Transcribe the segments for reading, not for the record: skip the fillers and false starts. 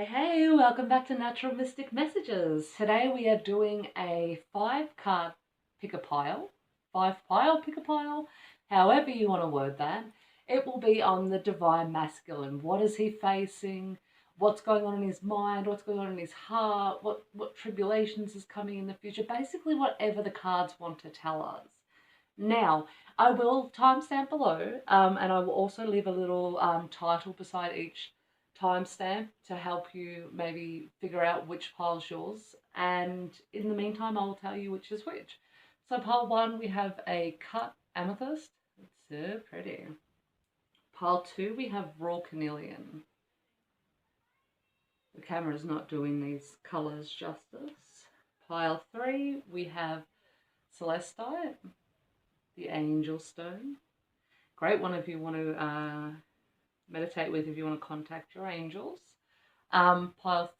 Hey, welcome back to Natural Mystic Messages. Today we are doing a 5 card pick a pile, 5 pile pick a pile, however you want to word that. It will be on the Divine Masculine. What is he facing? What's going on in his mind? What's going on in his heart? What tribulations is coming in the future? Basically, whatever the cards want to tell us. Now, I will timestamp below, and I will also leave a little title beside each timestamp to help you maybe figure out which pile's yours. And in the meantime, I will tell you which is which. So pile 1, we have a cut amethyst. It's so pretty. Pile 2, we have raw carnelian. The camera is not doing these colours justice. Pile 3, we have celestite, the angel stone. Great one if you want to meditate with, if you want to contact your angels. Pile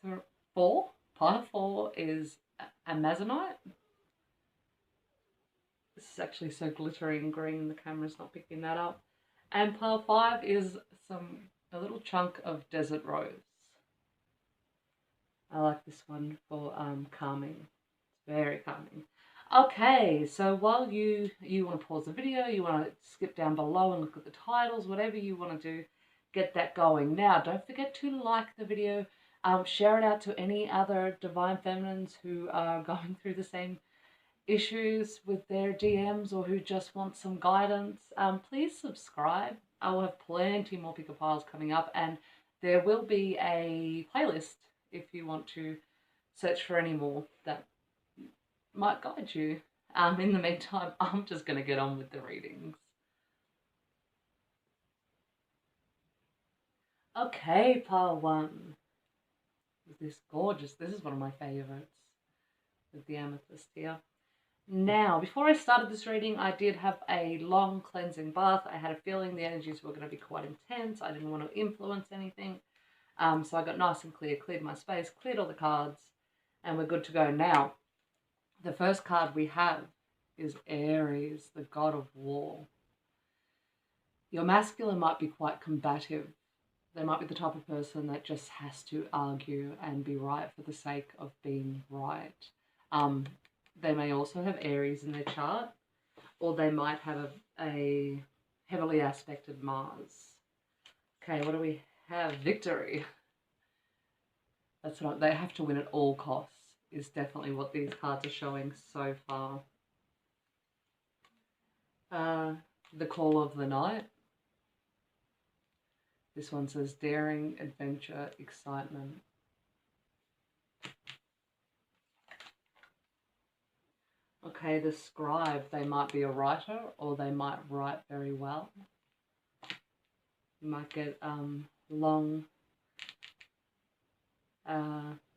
4 is amazonite. This is actually so glittery and green, the camera's not picking that up. And pile 5 is a little chunk of desert rose. I like this one for calming. It's very calming. Okay, so while you want to pause the video, you want to skip down below and look at the titles, whatever you want to do, get that going. Now, don't forget to like the video, share it out to any other Divine Feminines who are going through the same issues with their DMs or who just want some guidance. Please subscribe. I will have plenty more pick a piles coming up, and there will be a playlist if you want to search for any more that might guide you. In the meantime, I'm just going to get on with the readings. Okay, pile 1. This gorgeous, this is one of my favourites with the amethyst here. Now, before I started this reading, I did have a long cleansing bath. I had a feeling the energies were going to be quite intense. I didn't want to influence anything. So I got nice and clear, cleared my space, cleared all the cards, and we're good to go. Now, the first card we have is Aries, the god of war. Your masculine might be quite combative. They might be the type of person that just has to argue and be right for the sake of being right. They may also have Aries in their chart, or they might have a heavily aspected Mars. Okay, what do we have? Victory. That's what they have to win at all costs, is definitely what these cards are showing so far. The call of the night. This one says daring, adventure, excitement. Okay, the scribe, they might be a writer or they might write very well. You might get long,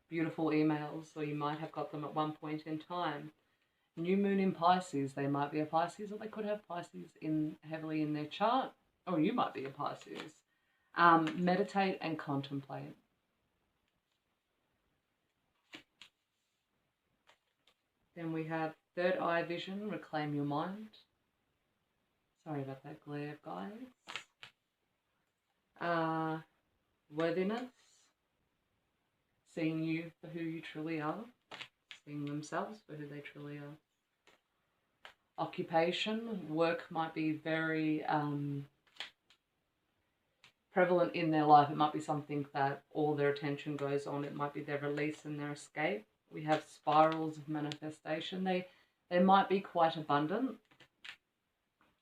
beautiful emails, or you might have got them at one point in time. New moon in Pisces, they might be a Pisces, or they could have Pisces heavily in their chart, or you might be a Pisces. Meditate and contemplate. Then we have third eye vision, reclaim your mind. Sorry about that glare, guys. Worthiness, seeing you for who you truly are, seeing themselves for who they truly are. Occupation, work might be very prevalent in their life. It might be something that all their attention goes on. It might be their release and their escape. We have spirals of manifestation. They might be quite abundant.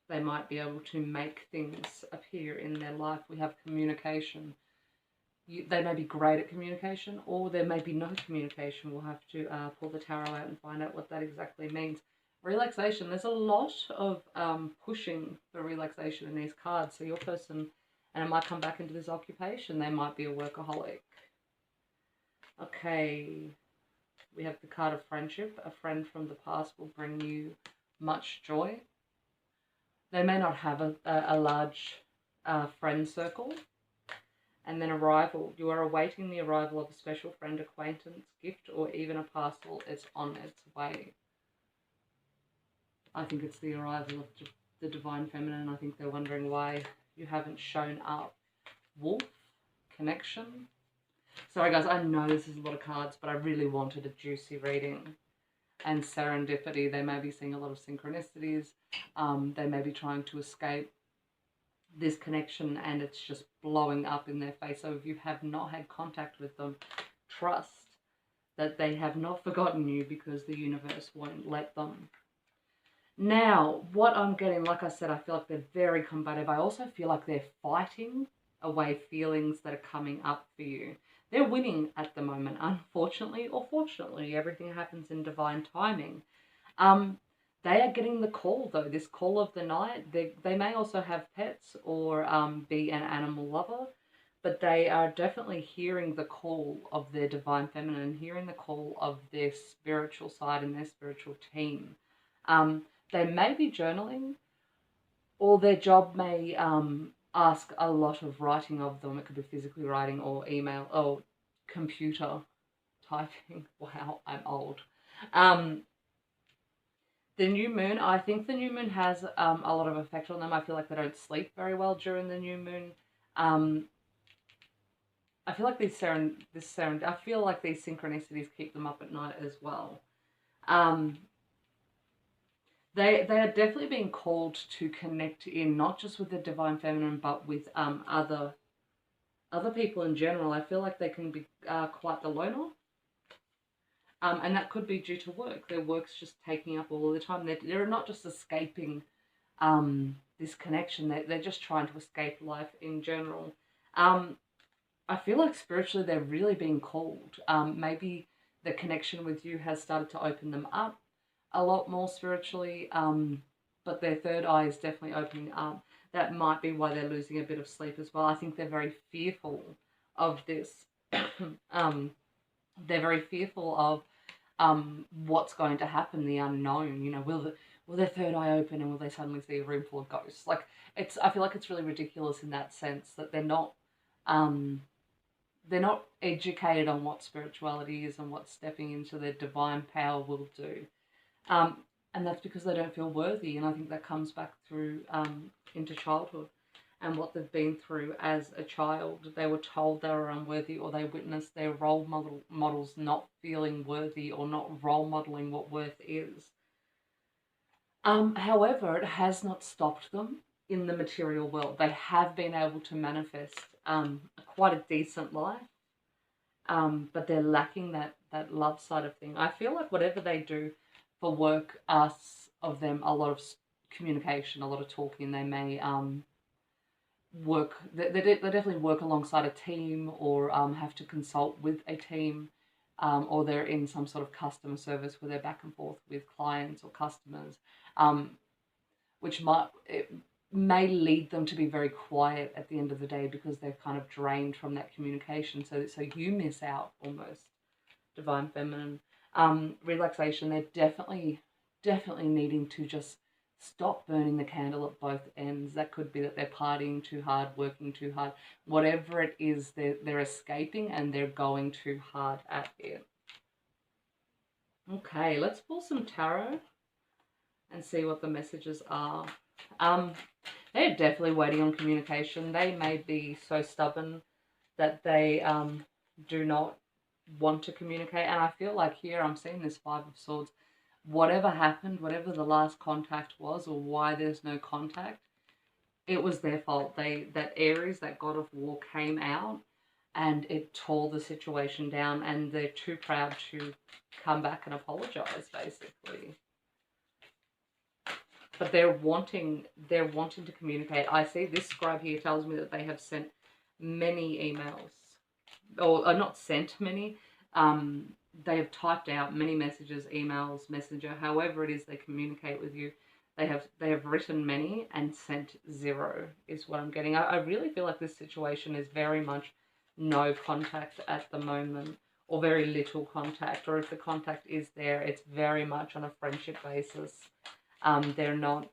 They might be able to make things appear in their life. We have communication. They may be great at communication, or there may be no communication. We'll have to pull the tarot out and find out what that exactly means. Relaxation. There's a lot of pushing for relaxation in these cards. So your person, and it might come back into this occupation, they might be a workaholic. Okay, we have the card of friendship. A friend from the past will bring you much joy. They may not have a large friend circle. And then arrival. You are awaiting the arrival of a special friend, acquaintance, gift, or even a parcel. It's on its way. I think it's the arrival of the Divine Feminine. I think they're wondering why you haven't shown up. Wolf, connection. Sorry guys, I know this is a lot of cards, but I really wanted a juicy reading. And serendipity, they may be seeing a lot of synchronicities. They may be trying to escape this connection and it's just blowing up in their face. So if you have not had contact with them, trust that they have not forgotten you, because the universe won't let them. Now, what I'm getting, like I said, I feel like they're very combative. I also feel like they're fighting away feelings that are coming up for you. They're winning at the moment, unfortunately or fortunately. Everything happens in divine timing. They are getting the call, though, this call of the night. They may also have pets or be an animal lover, but they are definitely hearing the call of their divine feminine, hearing the call of their spiritual side and their spiritual team. They may be journaling, or their job may ask a lot of writing of them. It could be physically writing or email or computer typing. Wow, I'm old. The new moon, I think the new moon has a lot of effect on them. I feel like they don't sleep very well during the new moon. I feel like I feel like these synchronicities keep them up at night as well. They are definitely being called to connect in, not just with the divine feminine, but with other people in general. I feel like they can be quite the loner. And that could be due to work. Their work's just taking up all of the time. They're not just escaping this connection. They're just trying to escape life in general. I feel like spiritually they're really being called. Maybe the connection with you has started to open them up a lot more spiritually, but their third eye is definitely opening up. That might be why they're losing a bit of sleep as well. I think they're very fearful of this. They're very fearful of what's going to happen, the unknown. You know, will their third eye open and will they suddenly see a room full of ghosts? Like, I feel like it's really ridiculous in that sense that they're not educated on what spirituality is and what stepping into their divine power will do. And that's because they don't feel worthy. And I think that comes back through into childhood and what they've been through as a child. They were told they were unworthy, or they witnessed their role models not feeling worthy or not role modeling what worth is. However, it has not stopped them in the material world. They have been able to manifest quite a decent life, but they're lacking that love side of thing. I feel like whatever they do for work asks of them a lot of communication, a lot of talking. They may they definitely work alongside a team, or have to consult with a team, or they're in some sort of customer service where they're back and forth with clients or customers, which may lead them to be very quiet at the end of the day because they're kind of drained from that communication. So you miss out almost, divine feminine. Relaxation, they're definitely needing to just stop burning the candle at both ends. That could be that they're partying too hard, working too hard. Whatever it is, they're escaping and they're going too hard at it. Okay, let's pull some tarot and see what the messages are. They're definitely waiting on communication. They may be so stubborn that they do not want to communicate. And I feel like here I'm seeing this Five of Swords. Whatever happened, whatever the last contact was, or why there's no contact, it was their fault. That Aries, that god of war, came out and it tore the situation down, and they're too proud to come back and apologize, basically. But they're wanting to communicate. I see this scribe here tells me that they have sent many emails, or not sent many. They have typed out many messages, emails, messenger, however it is they communicate with you. They have written many and sent zero is what I'm getting. I really feel like this situation is very much no contact at the moment, or very little contact, or if the contact is there, it's very much on a friendship basis. They're not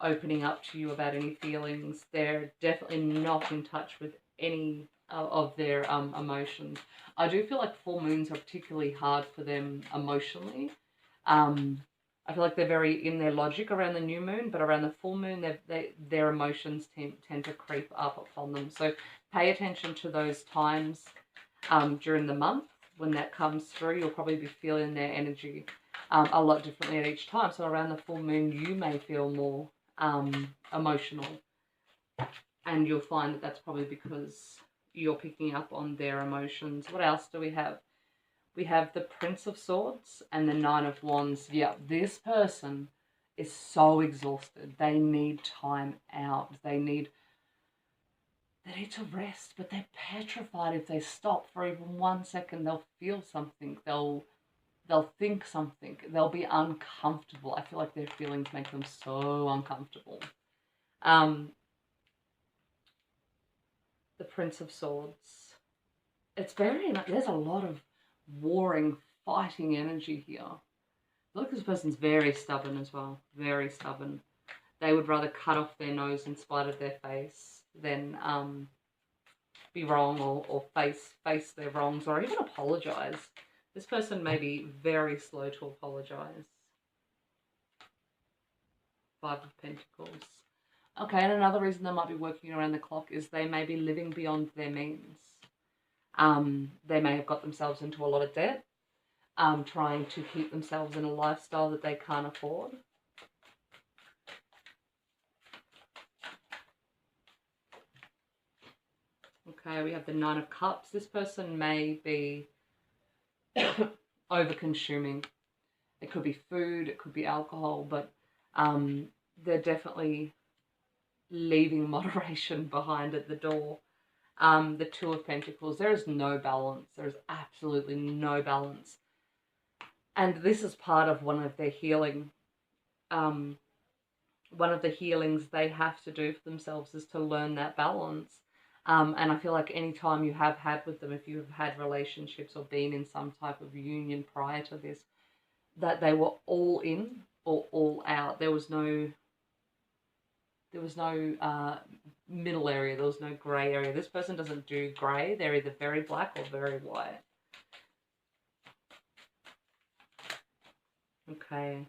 opening up to you about any feelings. They're definitely not in touch with any of their emotions. I do feel like full moons are particularly hard for them emotionally. I feel like they're very in their logic around the new moon, but around the full moon, their emotions tend to creep up upon them. So pay attention to those times. during the month. When that comes through, you'll probably be feeling their energy a lot differently at each time. So around the full moon, you may feel more emotional, and you'll find that that's probably because you're picking up on their emotions. What else do we have? We have the Prince of Swords and the Nine of Wands. Yeah, this person is so exhausted. They need time out. They need to rest, but they're petrified. If they stop for even 1 second, they'll feel something. They'll think something. They'll be uncomfortable. I feel like their feelings make them so uncomfortable. The Prince of Swords. It's very, there's a lot of warring, fighting energy here. Look, this person's very stubborn as well. Very stubborn. They would rather cut off their nose in spite of their face than be wrong or face their wrongs or even apologize. This person may be very slow to apologize. Five of Pentacles. Okay, and another reason they might be working around the clock is they may be living beyond their means. They may have got themselves into a lot of debt, trying to keep themselves in a lifestyle that they can't afford. Okay, we have the Nine of Cups. This person may be over-consuming. It could be food, it could be alcohol, but they're definitely leaving moderation behind at the door. The Two of Pentacles. There is no balance. There is absolutely no balance. And this is part of one of their healing. One of the healings they have to do for themselves is to learn that balance. And I feel like any time you have had with them, if you have had relationships or been in some type of union prior to this, that they were all in or all out. There was no middle area. There was no grey area. This person doesn't do grey. They're either very black or very white. Okay.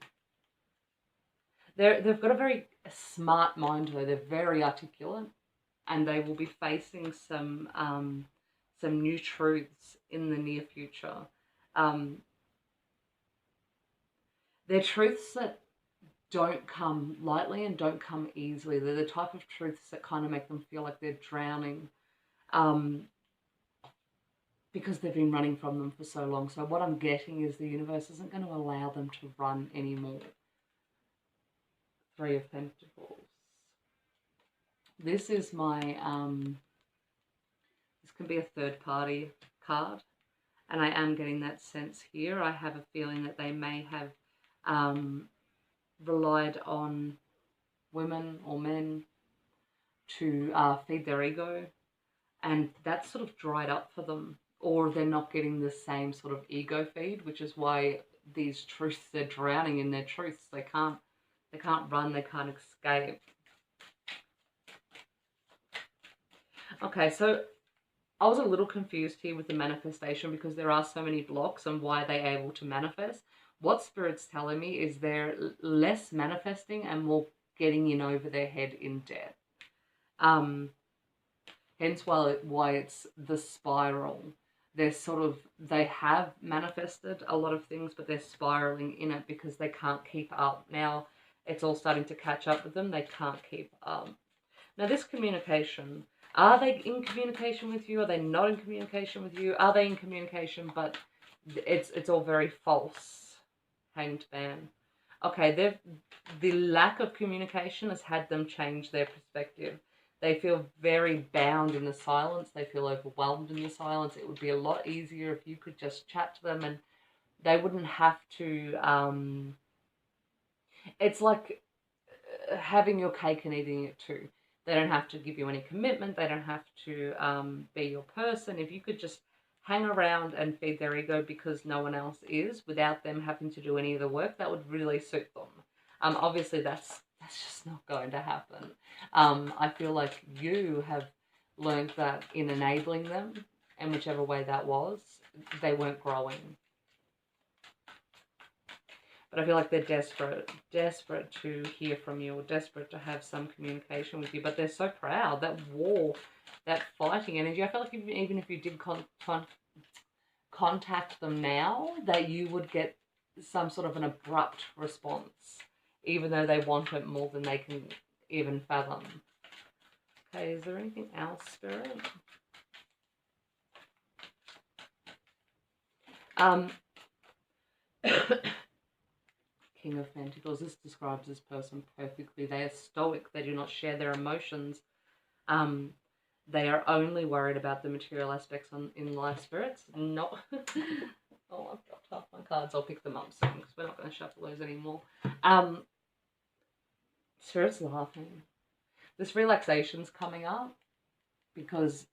They've got a very smart mind though. They're very articulate, and they will be facing some new truths in the near future. They're truths that don't come lightly and don't come easily. They're the type of truths that kind of make them feel like they're drowning, because they've been running from them for so long. So what I'm getting is the universe isn't going to allow them to run anymore. Three of Pentacles. This is my, this can be a third party card. And I am getting that sense here. I have a feeling that they may have relied on women or men to feed their ego. And that's sort of dried up for them. Or they're not getting the same sort of ego feed, which is why these truths, they're drowning in their truths. They can't run, they can't escape. Okay, so I was a little confused here with the manifestation because there are so many blocks and why they're able to manifest. What Spirit's telling me is they're less manifesting and more getting in over their head in debt. Hence why it's the spiral. They have manifested a lot of things, but they're spiraling in it because they can't keep up. Now it's all starting to catch up with them. They can't keep up. Now this communication, are they in communication with you? Are they not in communication with you? Are they in communication, but it's all very false? Hanged Man. Okay, the lack of communication has had them change their perspective. They feel very bound in the silence. They feel overwhelmed in the silence. It would be a lot easier if you could just chat to them and they wouldn't have to... it's like having your cake and eating it too. They don't have to give you any commitment. They don't have to be your person. If you could just hang around and feed their ego because no one else is, without them having to do any of the work, that would really suit them. Obviously, that's just not going to happen. I feel like you have learned that in enabling them, and whichever way that was, they weren't growing. But I feel like they're desperate to hear from you, or desperate to have some communication with you. But they're so proud. That war, that fighting energy. I feel like even if you did contact them now, that you would get some sort of an abrupt response, even though they want it more than they can even fathom. Okay, is there anything else, Spirit? King of Pentacles, this describes this person perfectly. They are stoic. They do not share their emotions. They are only worried about the material aspects in life, Spirits. Not... Oh, I've dropped half my cards. I'll pick them up soon because we're not going to shuffle those anymore. Spirit's laughing. This relaxation's coming up because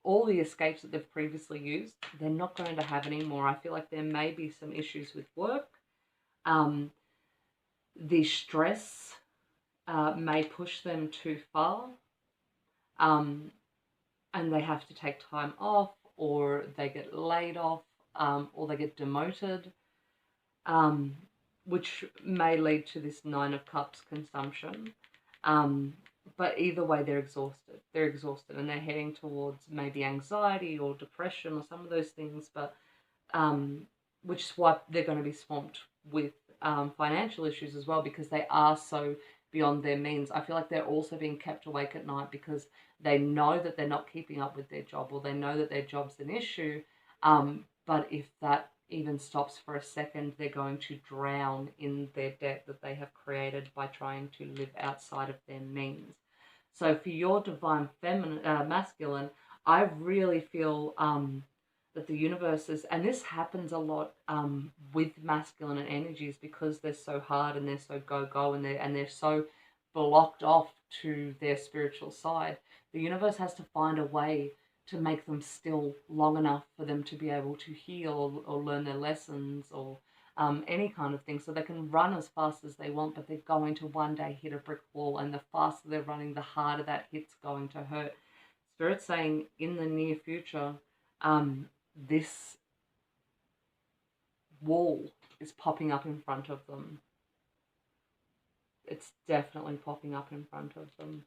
all the escapes that they've previously used, they're not going to have anymore. I feel like there may be some issues with work. The stress may push them too far. And they have to take time off, or they get laid off, or they get demoted, which may lead to this 9 of Cups consumption. But either way, they're exhausted. They're exhausted, and they're heading towards maybe anxiety or depression or some of those things, but which is why they're going to be swamped with financial issues as well, because they are so beyond their means. I feel like they're also being kept awake at night because they know that they're not keeping up with their job, or they know that their job's an issue. But if that even stops for a second, they're going to drown in their debt that they have created by trying to live outside of their means. So for your divine feminine, masculine, I really feel that the universe is, and this happens a lot with masculine energies, because they're so hard and they're so go-go, and they're so blocked off to their spiritual side. The universe has to find a way to make them still long enough for them to be able to heal or learn their lessons, or any kind of thing, so they can run as fast as they want, but they're going to one day hit a brick wall, and the faster they're running, the harder that hit's going to hurt. Spirit's saying in the near future, this wall is popping up in front of them. It's definitely popping up in front of them.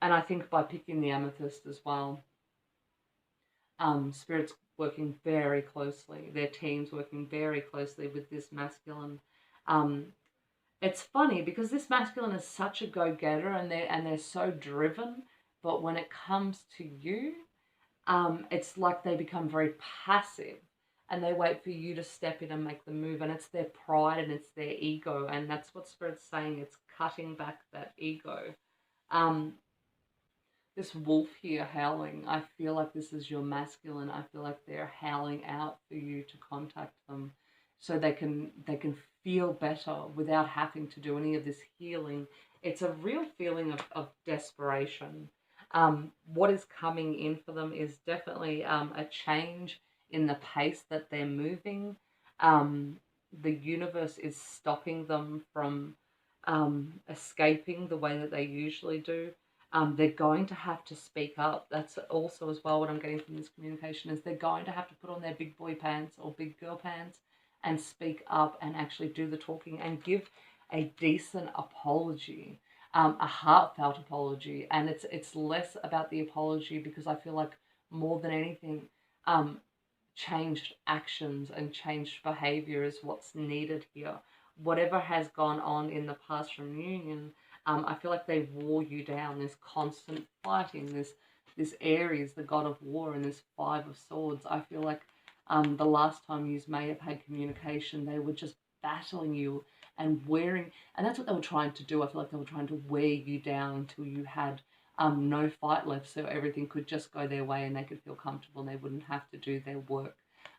And I think by picking the amethyst as well, Spirit's working very closely. Their team's working very closely with this masculine. It's funny because this masculine is such a go-getter, and they're so driven, but when it comes to you, it's like they become very passive, and they wait for you to step in and make the move, and it's their pride and it's their ego, and that's what Spirit's saying. It's cutting back that ego. This wolf here howling, I feel like this is your masculine. I feel like they're howling out for you to contact them, so they can feel better without having to do any of this healing. It's a real feeling of desperation. What is coming in for them is definitely a change in the pace that they're moving. The universe is stopping them from escaping the way that they usually do. They're going to have to speak up. That's also as well what I'm getting from this communication, is they're going to have to put on their big boy pants or big girl pants and speak up and actually do the talking and give a decent apology, a heartfelt apology. And it's less about the apology, because I feel like more than anything, changed actions and changed behavior is what's needed here. Whatever has gone on in the past reunion, I feel like they wore you down. This constant fighting, this Aries, the god of war, and this 5 of Swords. I feel like the last time you may have had communication, they were just battling you and wearing, and that's what they were trying to do. I feel like they were trying to wear you down until you had no fight left, so everything could just go their way and they could feel comfortable and they wouldn't have to do their work.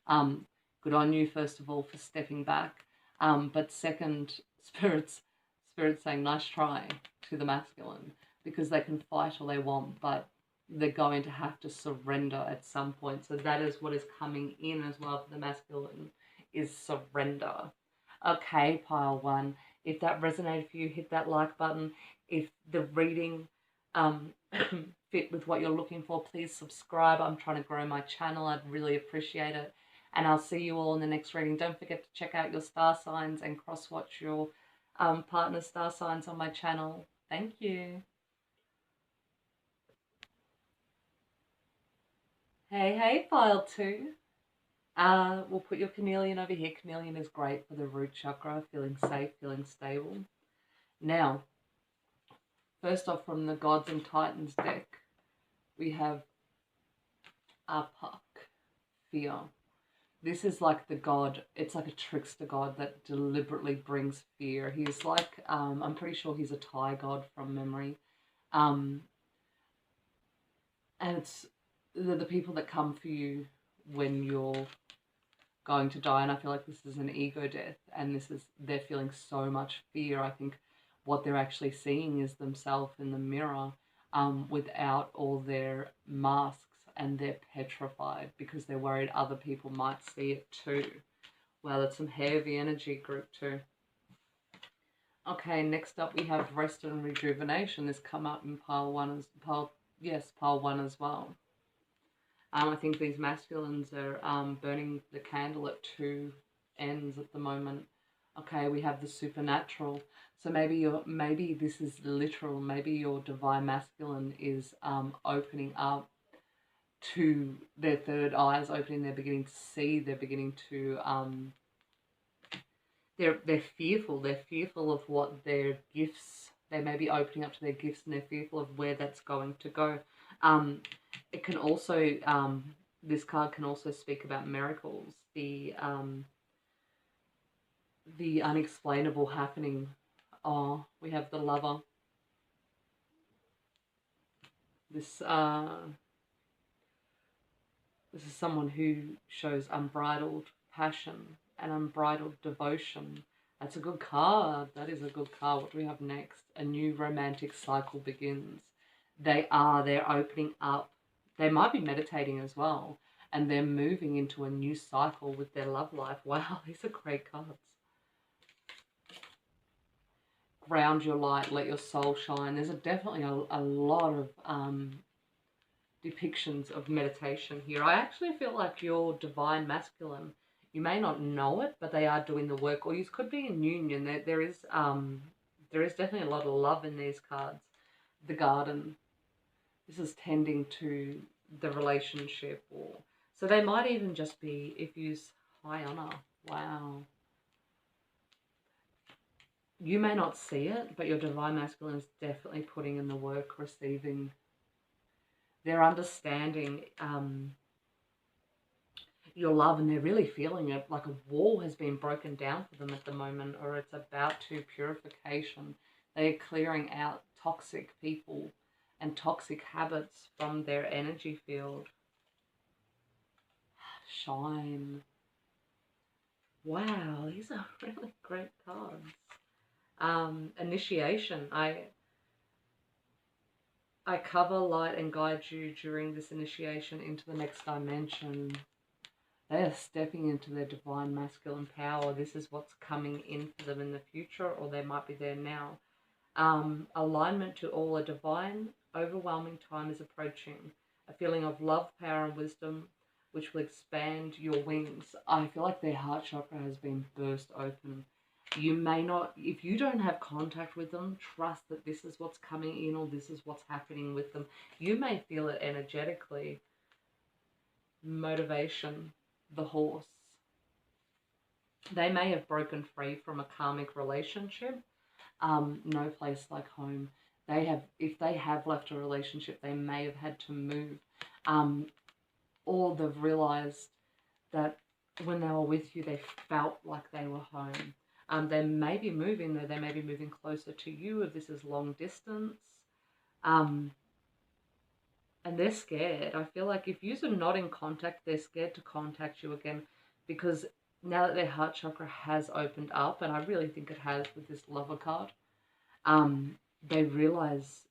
Good on you, first of all, for stepping back. But second, Spirit's saying nice try to the masculine, because they can fight all they want, but they're going to have to surrender at some point. So that is what is coming in as well for the masculine, is surrender. Okay, pile 1. If that resonated for you, hit that like button. If the reading fit with what you're looking for, please subscribe. I'm trying to grow my channel. I'd really appreciate it. And I'll see you all in the next reading. Don't forget to check out your star signs and cross-watch your partner star signs on my channel. Thank you. Hey, pile 2. We'll put your carnelian over here. Carnelian is great for the root chakra, feeling safe, feeling stable. Now, first off, from the Gods and Titans deck, we have Apak, fear. This is like the god, it's like a trickster god that deliberately brings fear. He's like, I'm pretty sure he's a Thai god from memory. And it's the people that come for you when you're going to die. And I feel like this is an ego death, and they're feeling so much fear. I think what they're actually seeing is themselves in the mirror, without all their masks, and they're petrified because they're worried other people might see it too. Wow, that's some heavy energy, group 2. Okay, next up we have rest and rejuvenation. This come up in pile 1 as well. I think these masculines are burning the candle at 2 ends at the moment. Okay, we have the supernatural. So maybe this is literal. Maybe your divine masculine is opening up to their third eyes, opening. They're beginning to see. They're beginning to they're fearful. They're fearful of what their gifts. They may be opening up to their gifts, and they're fearful of where that's going to go. It can also this card can also speak about miracles, the unexplainable happening. Oh, we have the Lover. This is someone who shows unbridled passion and unbridled devotion. That's a good card. That is a good card. What do we have next? A new romantic cycle begins. They're opening up. They might be meditating as well, and they're moving into a new cycle with their love life. Wow, these are great cards. Ground your light, let your soul shine. There's definitely a lot of depictions of meditation here. I actually feel like your divine masculine, you may not know it, but they are doing the work, or you could be in union. There is definitely a lot of love in these cards. The Garden. This is tending to the relationship, or so they might even just be, if you use high honor. Wow. You may not see it, but your divine masculine is definitely putting in the work, receiving. They're understanding your love, and they're really feeling it, like a wall has been broken down for them at the moment, or it's about to purification. They're clearing out toxic people and toxic habits from their energy field. Shine. Wow, these are really great cards. Initiation. I cover, light, and guide you during this initiation into the next dimension. They are stepping into their divine masculine power. This is what's coming in for them in the future, or they might be there now. Alignment to all a divine, overwhelming time is approaching. A feeling of love, power, and wisdom, which will expand your wings. I feel like their heart chakra has been burst open. You may not, if you don't have contact with them, trust that this is what's coming in, or this is what's happening with them. You may feel it energetically. Motivation. The Horse. They may have broken free from a karmic relationship. No place like home. If they have left a relationship, they may have had to move, or they've realized that when they were with you, they felt like they were home. They may be moving, though. They may be moving closer to you, if this is long distance. And they're scared. I feel like if you're not in contact, they're scared to contact you again, because now that their heart chakra has opened up, and I really think it has with this Lover card, they realize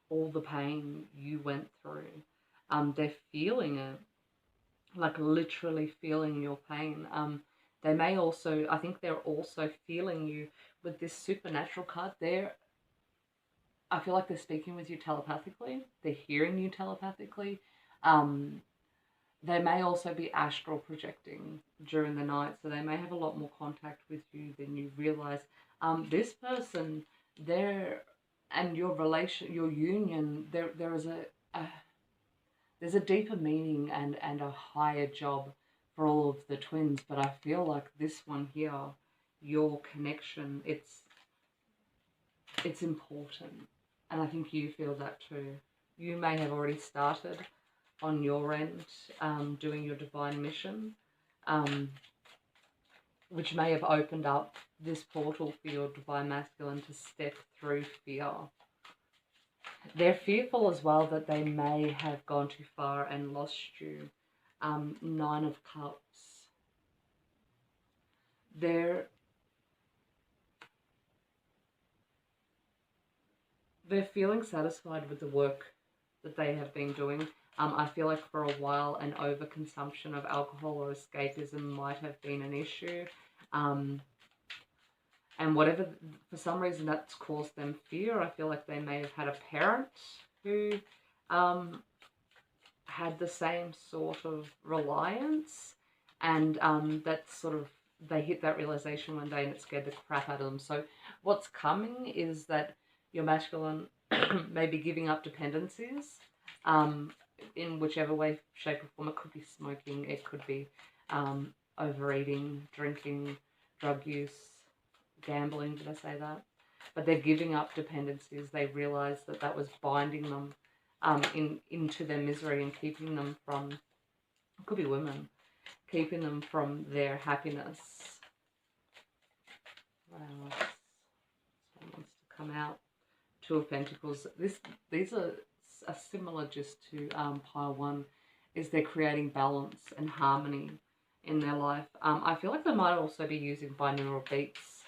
all the pain you went through. They're feeling it, like literally feeling your pain. They may also, I think they're also feeling you with this supernatural card. I feel like they're speaking with you telepathically. They're hearing you telepathically. They may also be astral projecting during the night, so they may have a lot more contact with you than you realize. This person, and your relation, your union, there's there's a deeper meaning and a higher job for all of the twins, but I feel like this one here, your connection, it's important. And I think you feel that too. You may have already started on your end doing your divine mission, which may have opened up this portal for your divine masculine to step through fear. They're fearful as well that they may have gone too far and lost you. 9 of Cups. They're feeling satisfied with the work that they have been doing. I feel like for a while an overconsumption of alcohol or escapism might have been an issue. And whatever, for some reason that's caused them fear. I feel like they may have had a parent who had the same sort of reliance, and that's sort of, they hit that realization one day and it scared the crap out of them. So what's coming is that your masculine may be giving up dependencies in whichever way, shape or form. It could be smoking, it could be overeating, drinking, drug use, gambling, did I say that? But they're giving up dependencies. They realize that that was binding them into their misery and keeping them from, it could be women, keeping them from their happiness. What else? Someone wants to come out. 2 of Pentacles. These are similar just to pile 1, is they're creating balance and harmony in their life. I feel like they might also be using binaural beats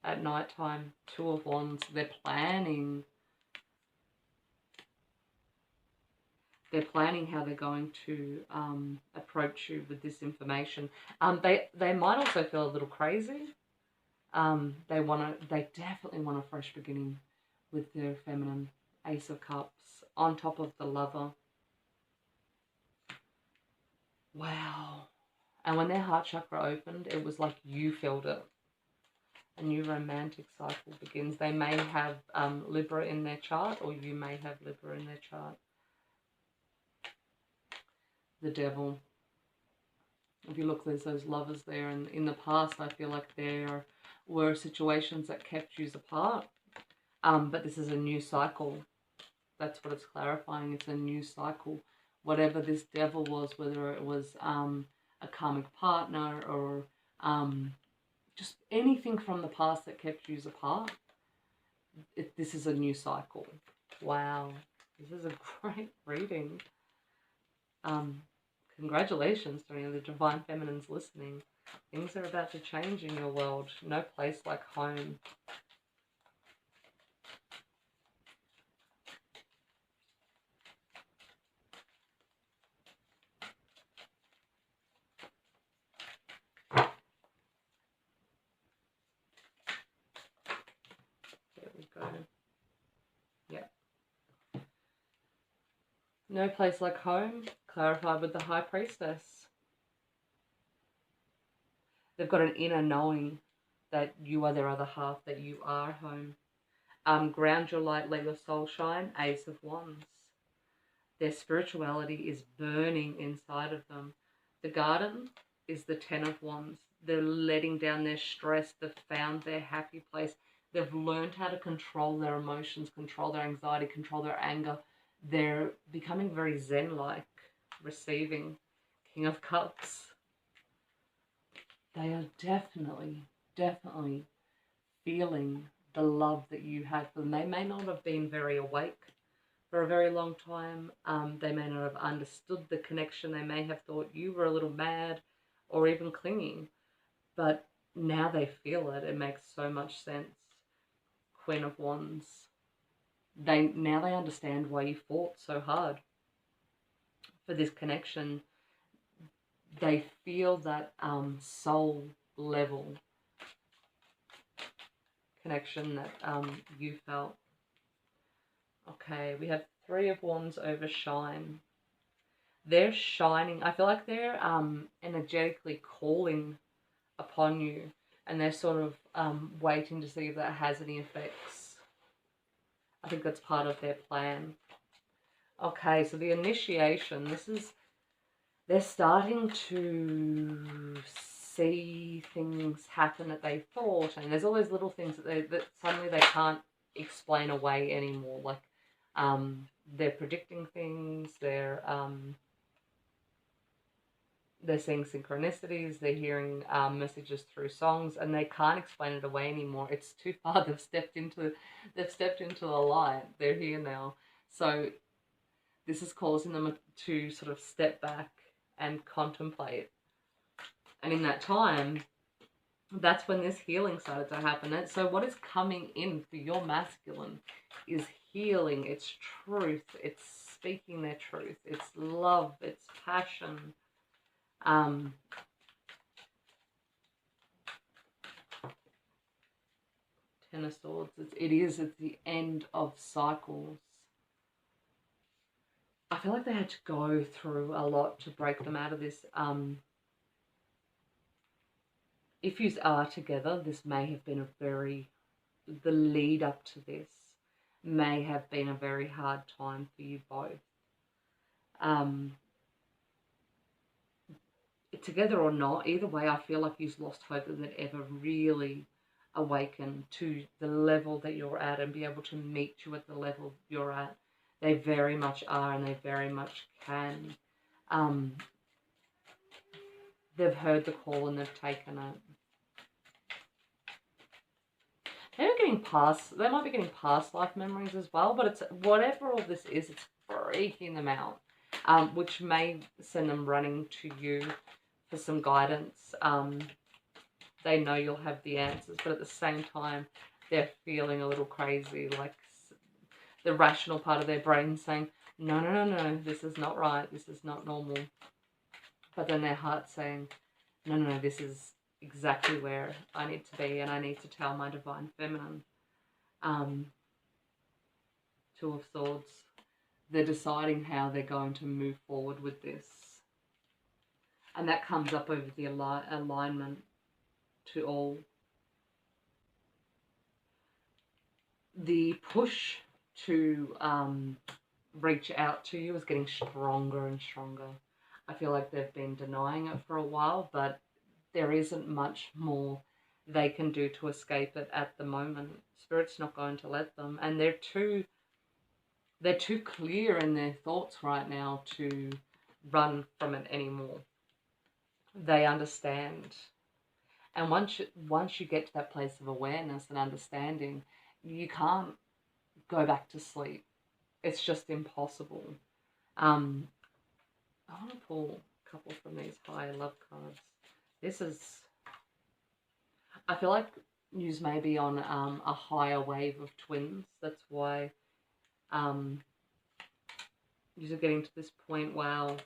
at night time. 2 of Wands. They're planning how they're going to approach you with this information. They might also feel a little crazy. They definitely want a fresh beginning with their feminine. Ace of Cups on top of the Lover. Wow. And when their heart chakra opened, it was like you felt it. A new romantic cycle begins. They may have Libra in their chart, or you may have Libra in their chart. The Devil. If you look, there's those lovers there, and in the past I feel like there were situations that kept you apart, but this is a new cycle. That's what it's clarifying. It's a new cycle. Whatever this devil was, whether it was a karmic partner or just anything from the past that kept you apart, this is a new cycle. Wow, this is a great reading. Congratulations to any of the Divine Feminines listening. Things are about to change in your world. No place like home. There we go. Yep. No place like home, clarified with the High Priestess. They've got an inner knowing that you are their other half, that you are home. Ground your light, let your soul shine. Ace of Wands. Their spirituality is burning inside of them. The Garden is the 10 of Wands. They're letting down their stress. They've found their happy place. They've learned how to control their emotions, control their anxiety, control their anger. They're becoming very zen-like, receiving. King of Cups. They are definitely feeling the love that you had for them. They may not have been very awake for a very long time. They may not have understood the connection. They may have thought you were a little mad or even clinging. But now they feel it. It makes so much sense. Queen of Wands. Now they understand why you fought so hard for this connection. They feel that soul level connection that you felt. Okay, we have 3 of Wands over Shine. They're shining. I feel like they're energetically calling upon you, and they're sort of waiting to see if that has any effects. I think that's part of their plan. Okay, so the initiation, they're starting to see things happen that they thought, and there's all those little things that suddenly they can't explain away anymore. Like, they're predicting things, they're seeing synchronicities, they're hearing messages through songs, and they can't explain it away anymore. It's too far. They've stepped into the light. They're here now. So this is causing them to sort of step back and contemplate. And in that time, that's when this healing started to happen. And so what is coming in for your masculine is healing, it's truth, it's speaking their truth, it's love, it's passion. Ten of Swords, it's the end of cycles. I feel like they had to go through a lot to break them out of this. If you are together, this may have been the lead up to this may have been a very hard time for you both. Together or not, either way, I feel like you've lost hope that they'd ever really awaken to the level that you're at and be able to meet you at the level you're at. They very much are, and they very much can. They've heard the call and they've taken it. They might be getting past life memories as well, but it's whatever all this is, it's freaking them out, which may send them running to you for some guidance. They know you'll have the answers, but at the same time, they're feeling a little crazy, like the rational part of their brain saying, no, no, no, no, this is not right, this is not normal. But then their heart's saying, no, no, no, this is exactly where I need to be, and I need to tell my divine feminine. Two of Swords. They're deciding how they're going to move forward with this. And that comes up over the alignment to all. The push to reach out to you is getting stronger and stronger. I feel like they've been denying it for a while, but there isn't much more they can do to escape it at the moment. Spirit's not going to let them, and they're too clear in their thoughts right now to run from it anymore. They understand. And once you get to that place of awareness and understanding, you can't go back to sleep. It's just impossible. I want to pull a couple from these higher love cards. I feel like you may be on a higher wave of twins. That's why you're getting to this point. Wow.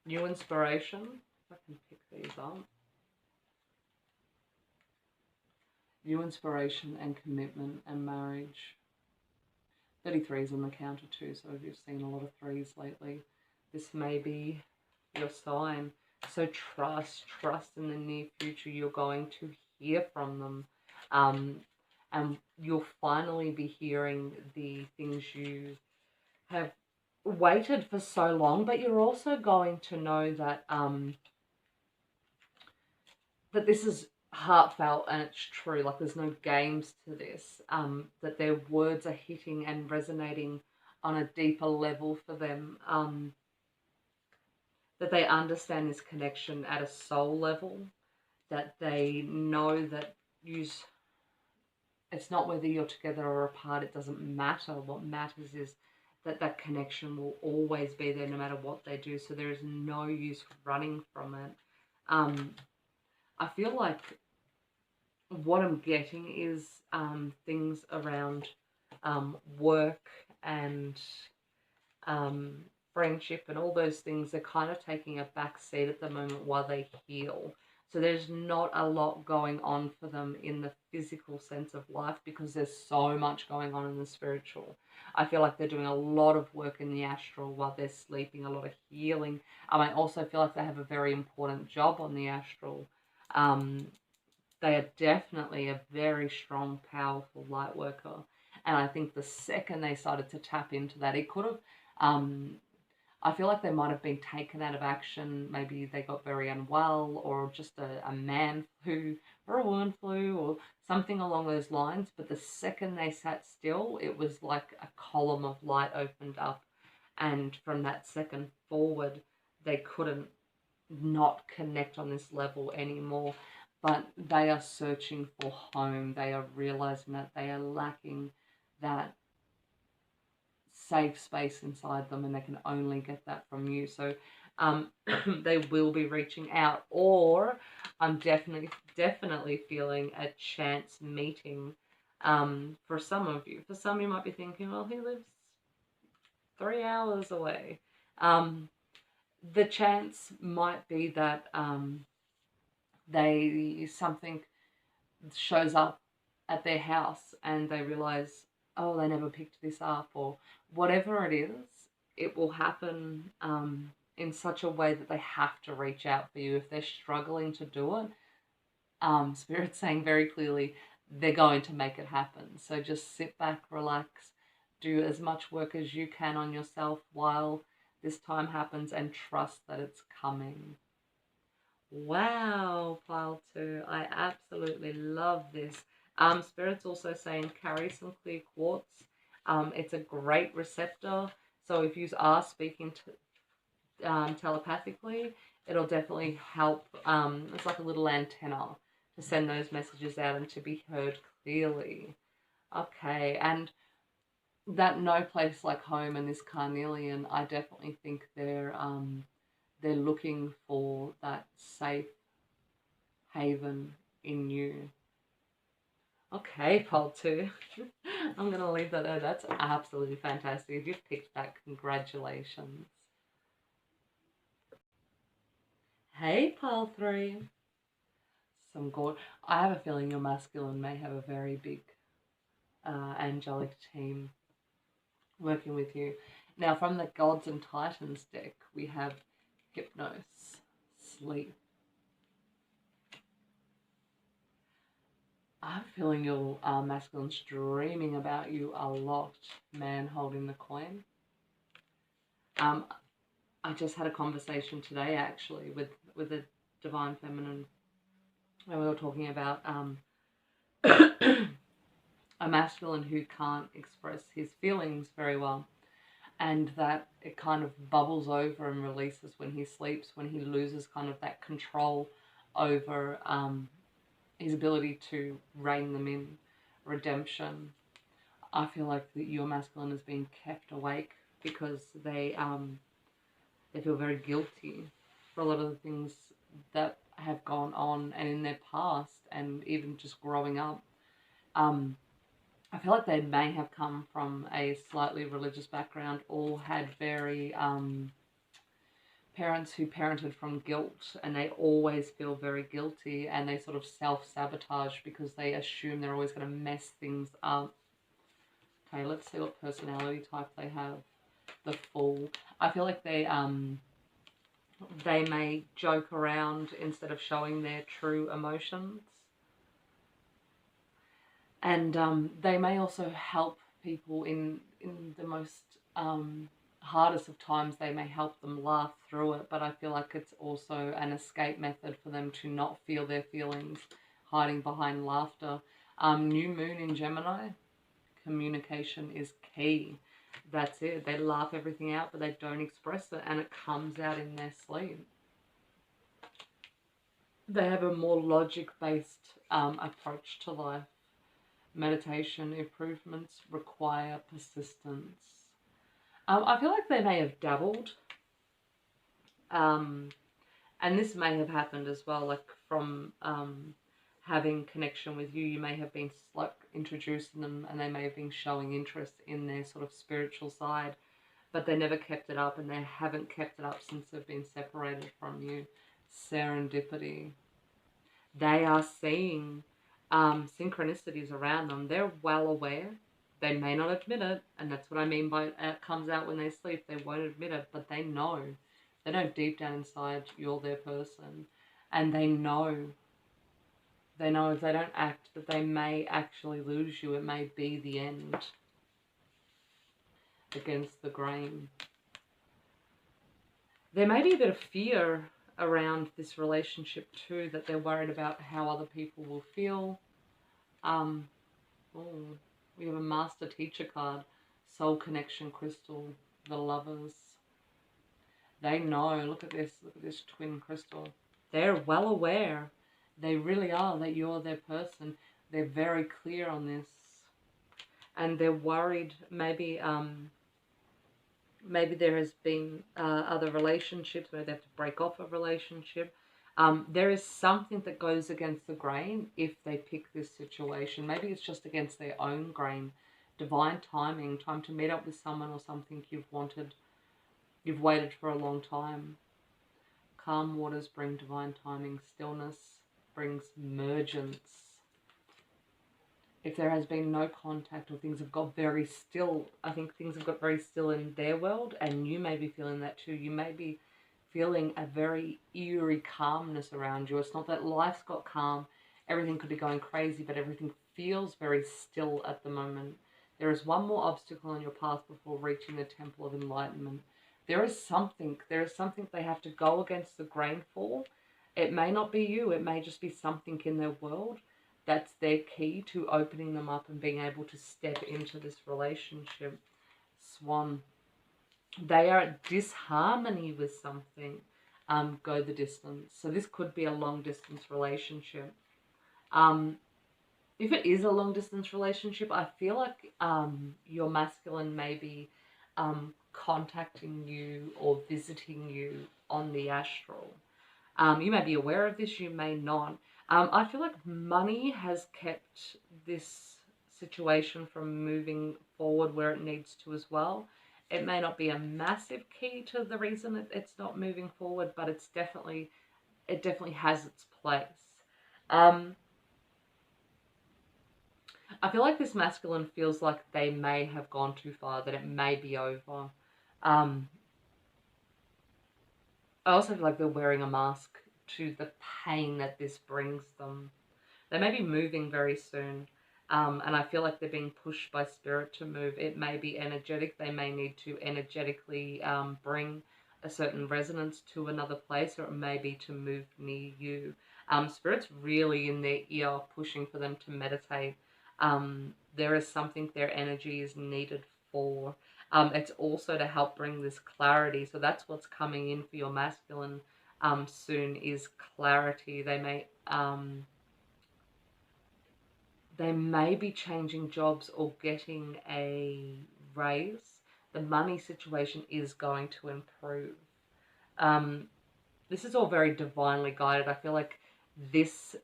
New inspiration. If I can pick these up. New inspiration and commitment and marriage. 33 is on the counter too, so if you've seen a lot of threes lately, this may be your sign. So trust in the near future you're going to hear from them. And you'll finally be hearing the things you have waited for so long, but you're also going to know that that this is heartfelt and it's true. Like, there's no games to this. That their words are hitting and resonating on a deeper level for them. That they understand this connection at a soul level. That they know that it's not whether you're together or apart. It doesn't matter. What matters is that connection will always be there no matter what they do. So there is no use running from it. I feel like what I'm getting is things around work and friendship and all those things. They're kind of taking a back seat at the moment while they heal. So there's not a lot going on for them in the physical sense of life because there's so much going on in the spiritual. I feel like they're doing a lot of work in the astral while they're sleeping, a lot of healing. I also feel like they have a very important job on the astral. They are definitely a very strong, powerful light worker. And I think the second they started to tap into that, it could have, I feel like they might have been taken out of action. Maybe they got very unwell, or just a man flu or a woman flu or something along those lines. But the second they sat still, it was like a column of light opened up. And from that second forward, they couldn't not connect on this level anymore. But they are searching for home. They are realizing that they are lacking that safe space inside them, and they can only get that from you. So they will be reaching out, or I'm definitely feeling a chance meeting for some of you. For some, you might be thinking, well, he lives 3 hours away. The chance might be that something shows up at their house and they realize, oh, they never picked this up, or whatever it is, it will happen in such a way that they have to reach out for you. If they're struggling to do it, Spirit's saying very clearly they're going to make it happen. So just sit back, relax, do as much work as you can on yourself while this time happens, and trust that it's coming. Wow, pile 2. I absolutely love this. Spirit's also saying carry some clear quartz. It's a great receptor. So if you are speaking telepathically, it'll definitely help. It's like a little antenna to send those messages out and to be heard clearly. Okay, and that no place like home and this carnelian, I definitely think they're looking for that safe haven in you. Okay, pile 2. I'm going to leave that there. That's absolutely fantastic. If you've picked that, congratulations. Hey, pile 3. Some good. I have a feeling your masculine may have a very big angelic team working with you. Now, from the Gods and Titans deck, we have Hypnos, Sleep. I'm feeling your masculine's dreaming about you a lot, man holding the coin. I just had a conversation today, actually, with a divine feminine, and we were talking about a masculine who can't express his feelings very well, and that it kind of bubbles over and releases when he sleeps, when he loses kind of that control over his ability to rein them in. Redemption. I feel like that your masculine is being kept awake because they feel very guilty for a lot of the things that have gone on and in their past, and even just growing up. I feel like they may have come from a slightly religious background, or had very parents who parented from guilt, and they always feel very guilty, and they sort of self-sabotage because they assume they're always going to mess things up. Okay, let's see what personality type they have. The Fool. I feel like they may joke around instead of showing their true emotions. And they may also help people in the most hardest of times. They may help them laugh through it, but I feel like it's also an escape method for them to not feel their feelings, hiding behind laughter. New moon in Gemini, communication is key. That's it. They laugh everything out, but they don't express it, and it comes out in their sleep. They have a more logic-based approach to life. Meditation improvements require persistence. I feel like they may have dabbled, and this may have happened as well, like from having connection with you. You may have been like introducing them, and they may have been showing interest in their sort of spiritual side, but they never kept it up, and they haven't kept it up since they've been separated from you. Serendipity. They are seeing synchronicities around them. They're well aware. They may not admit it, and that's what I mean by it comes out when they sleep. They won't admit it, but they know. They know deep down inside you're their person, and they know if they don't act that they may actually lose you. It may be the end. against the grain. There may be a bit of fear around this relationship too, that they're worried about how other people will feel. We have a Master Teacher card, Soul Connection Crystal, the Lovers. They know, look at this twin crystal. They're well aware, they really are, that you're their person. They're very clear on this. And they're worried, maybe there has been other relationships where they have to break off a relationship. There is something that goes against the grain if they pick this situation. Maybe it's just against their own grain. Divine timing, time to meet up with someone or something you've waited for a long time. Calm waters bring divine timing. Stillness brings emergence. If there has been no contact or things have got very still, I think things have got very still in their world, and you may be feeling that too. You may be feeling a very eerie calmness around you. It's not that life's got calm, everything could be going crazy, but everything feels very still at the moment. There is one more obstacle on your path before reaching the Temple of Enlightenment. There is something they have to go against the grain for. It may not be you, it may just be something in their world. That's their key to opening them up and being able to step into this relationship. Swan. They are at disharmony with something. Go the distance. So this could be a long distance relationship. If it is a long distance relationship, I feel like your masculine may be contacting you or visiting you on the astral. You may be aware of this, you may not. I feel like money has kept this situation from moving forward where it needs to as well. It may not be a massive key to the reason it's not moving forward, but it definitely has its place. I feel like this masculine feels like they may have gone too far, that it may be over. I also feel like they're wearing a mask to the pain that this brings them. They may be moving very soon, and I feel like they're being pushed by spirit to move. It may be energetic. They may need to energetically bring a certain resonance to another place, or it may be to move near you. Spirit's really in their ear, pushing for them to meditate. There is something their energy is needed for. It's also to help bring this clarity. So that's what's coming in for your masculine soon, is clarity. They may be changing jobs or getting a raise. The money situation is going to improve. This is all very divinely guided. I feel like this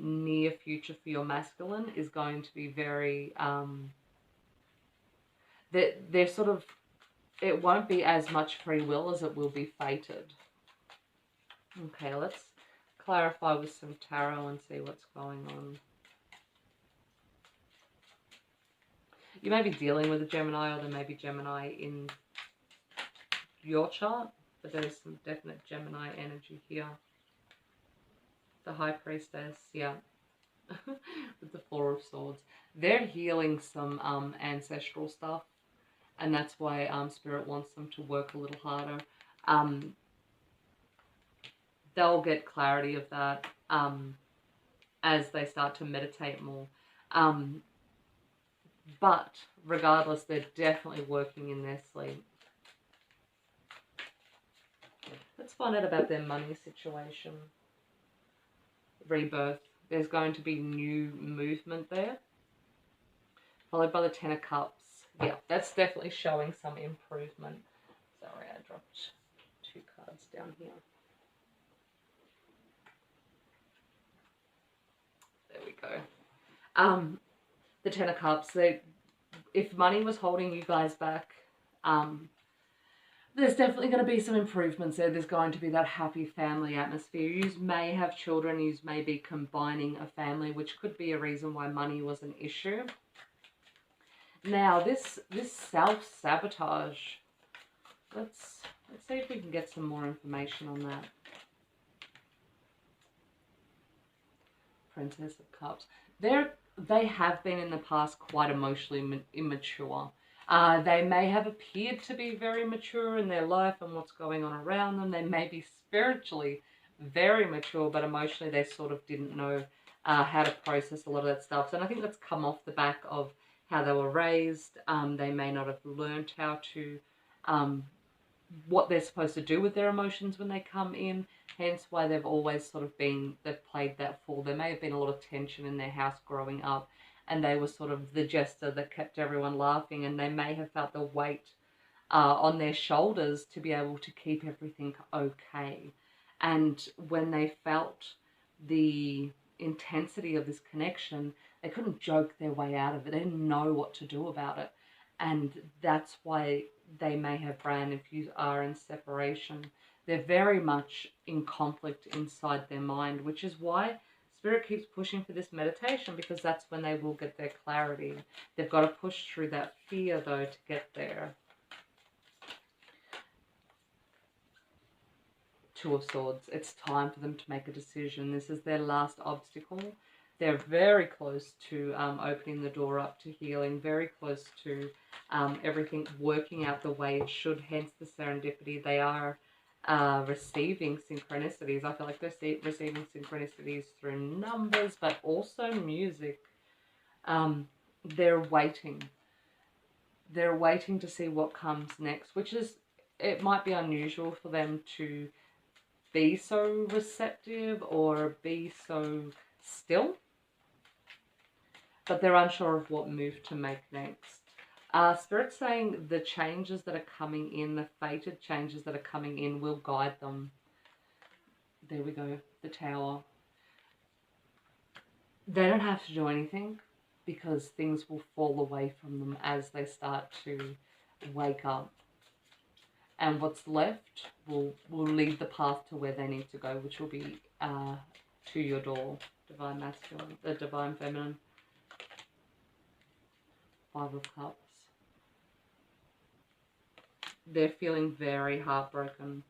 near future for your masculine is going to be very they're sort of, it won't be as much free will as it will be fated. Okay, let's clarify with some tarot and see what's going on. You may be dealing with a Gemini, or there may be Gemini in your chart, but there is some definite Gemini energy here. The High Priestess, yeah. With the Four of Swords. They're healing some ancestral stuff, and that's why Spirit wants them to work a little harder. They'll get clarity of that as they start to meditate more. But regardless, they're definitely working in their sleep. Let's find out about their money situation. Rebirth. There's going to be new movement there. Followed by the Ten of Cups. Yeah, that's definitely showing some improvement. Sorry, I dropped 2 cards down here. There we go. The Ten of Cups. If money was holding you guys back, there's definitely going to be some improvements there. There's going to be that happy family atmosphere. You may have children. You may be combining a family, which could be a reason why money was an issue. Now, this self-sabotage. Let's see if we can get some more information on that. Princess of Cups. They have been in the past quite emotionally immature. They may have appeared to be very mature in their life and what's going on around them. They may be spiritually very mature, but emotionally they sort of didn't know how to process a lot of that stuff. And I think that's come off the back of how they were raised. They may not have learned how to, what they're supposed to do with their emotions when they come in. Hence why they've always sort of been, they've played that fool. There may have been a lot of tension in their house growing up, and they were sort of the jester that kept everyone laughing, and they may have felt the weight on their shoulders to be able to keep everything okay. And when they felt the intensity of this connection, they couldn't joke their way out of it. They didn't know what to do about it. And that's why they may have ran. If you are in separation, they're very much in conflict inside their mind, which is why Spirit keeps pushing for this meditation, because that's when they will get their clarity. They've got to push through that fear, though, to get there. Two of Swords. It's time for them to make a decision. This is their last obstacle. They're very close to opening the door up to healing, very close to everything working out the way it should, hence the serendipity. They are receiving synchronicities. I feel like they're receiving synchronicities through numbers, but also music. They're waiting. They're waiting to see what comes next, which is, it might be unusual for them to be so receptive or be so still, but they're unsure of what move to make next. Spirit's saying the changes that are coming in, the fated changes that are coming in, will guide them. There we go, the Tower. They don't have to do anything, because things will fall away from them as they start to wake up. And what's left will lead the path to where they need to go, which will be to your door, Divine Masculine, the Divine Feminine. Five of Cups. They're feeling very heartbroken.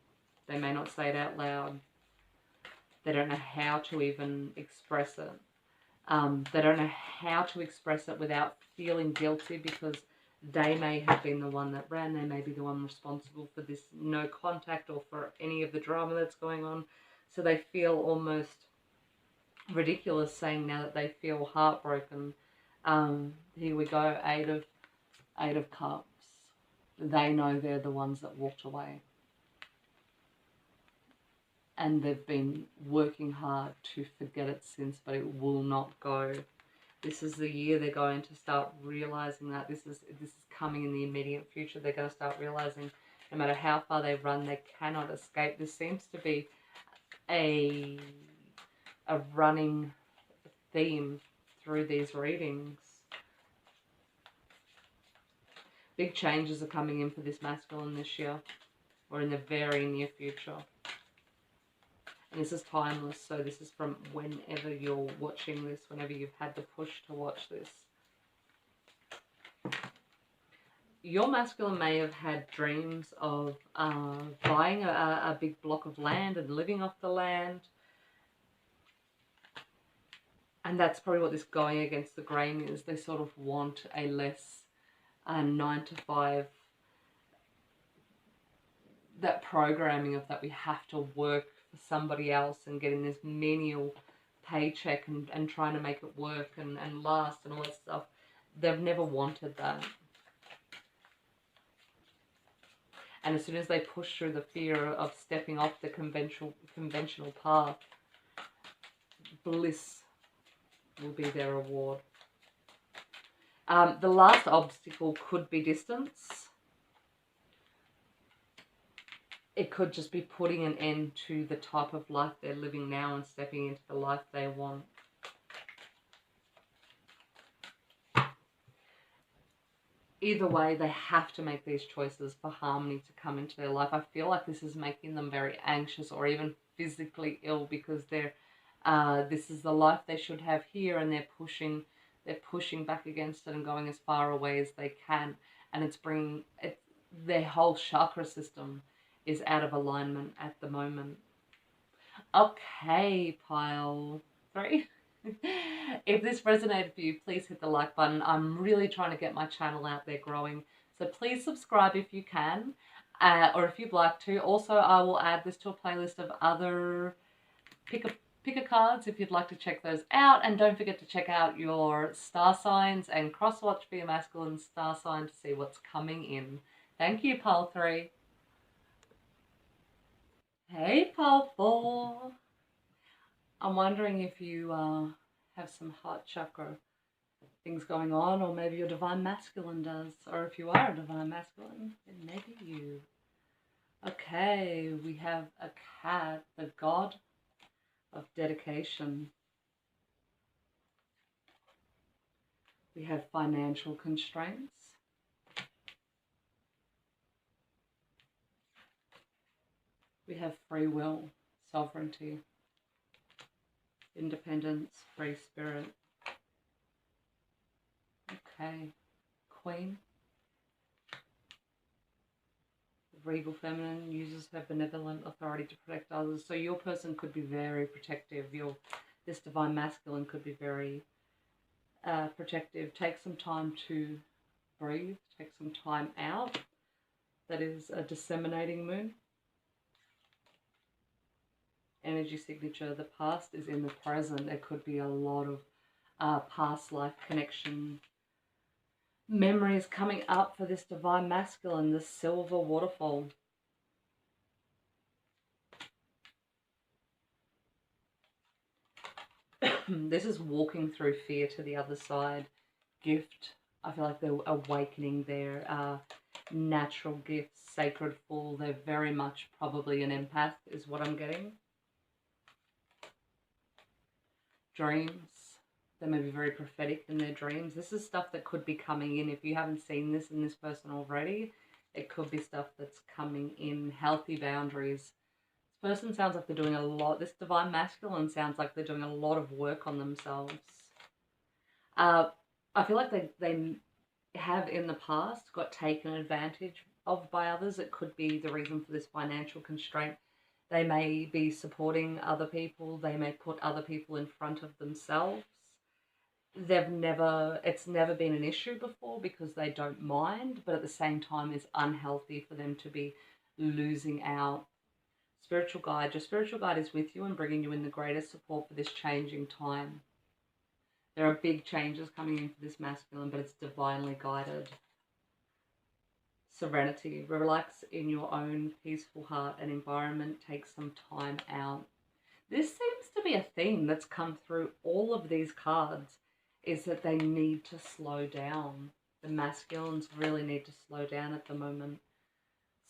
They may not say it out loud. They don't know how to even express it. They don't know how to express it without feeling guilty, because they may have been the one that ran. They may be the one responsible for this no contact or for any of the drama that's going on. So they feel almost ridiculous saying now that they feel heartbroken. Here we go, Eight of Cups. They know they're the ones that walked away. And they've been working hard to forget it since, but it will not go. This is the year they're going to start realizing that this is coming in the immediate future. They're going to start realizing no matter how far they run, they cannot escape. This seems to be a running theme through these readings. Big changes are coming in for this masculine this year, or in the very near future. And this is timeless, so this is from whenever you're watching this, whenever you've had the push to watch this. Your masculine may have had dreams of buying a big block of land and living off the land. And that's probably what this going against the grain is. They sort of want a less 9 to 5, that programming of that we have to work for somebody else and getting this menial paycheck and trying to make it work and last and all that stuff. They've never wanted that. And as soon as they push through the fear of stepping off the conventional path, bliss will be their reward. The last obstacle could be distance. It could just be putting an end to the type of life they're living now and stepping into the life they want. Either way, they have to make these choices for harmony to come into their life. I feel like this is making them very anxious or even physically ill, because they're this is the life they should have here, and they're pushing back against it and going as far away as they can, and it's bringing their whole chakra system is out of alignment at the moment. Okay, pile 3. If this resonated for you, please hit the like button. I'm really trying to get my channel out there growing, So please subscribe if you can, or if you'd like to. Also, I will add this to a playlist of other picker cards if you'd like to check those out. And don't forget to check out your star signs and cross-watch for your masculine star sign to see what's coming in. Thank you, Pile 3. Hey, Pile 4. I'm wondering if you have some heart chakra things going on, or maybe your divine masculine does, or if you are a divine masculine, then maybe you. Okay, we have a cat, the god of dedication. We have financial constraints. We have free will, sovereignty, independence, free spirit. Okay, Queen. The regal feminine uses her benevolent authority to protect others. So your person could be very protective. This divine masculine could be very protective. Take some time to breathe. Take some time out. That is a disseminating moon. Energy signature. The past is in the present. There could be a lot of past life connection memories coming up for this divine masculine, this silver waterfall. This is walking through fear to the other side. Gift. I feel like they're awakening their natural gifts. Sacred Fool. They're very much probably an empath is what I'm getting. Dreams. They may be very prophetic in their dreams. This is stuff that could be coming in. If you haven't seen this in this person already, it could be stuff that's coming in. Healthy boundaries. This person sounds like they're doing a lot. This divine masculine sounds like they're doing a lot of work on themselves. I feel like they have in the past got taken advantage of by others. It could be the reason for this financial constraint. They may be supporting other people. They may put other people in front of themselves. It's never been an issue before because they don't mind, but at the same time it's unhealthy for them to be losing out. Spiritual guide. Your spiritual guide is with you and bringing you in the greatest support for this changing time. There are big changes coming in for this masculine, but it's divinely guided. Serenity. Relax in your own peaceful heart and environment. Take some time out. This seems to be a theme that's come through all of these cards, is that they need to slow down. The masculines really need to slow down at the moment.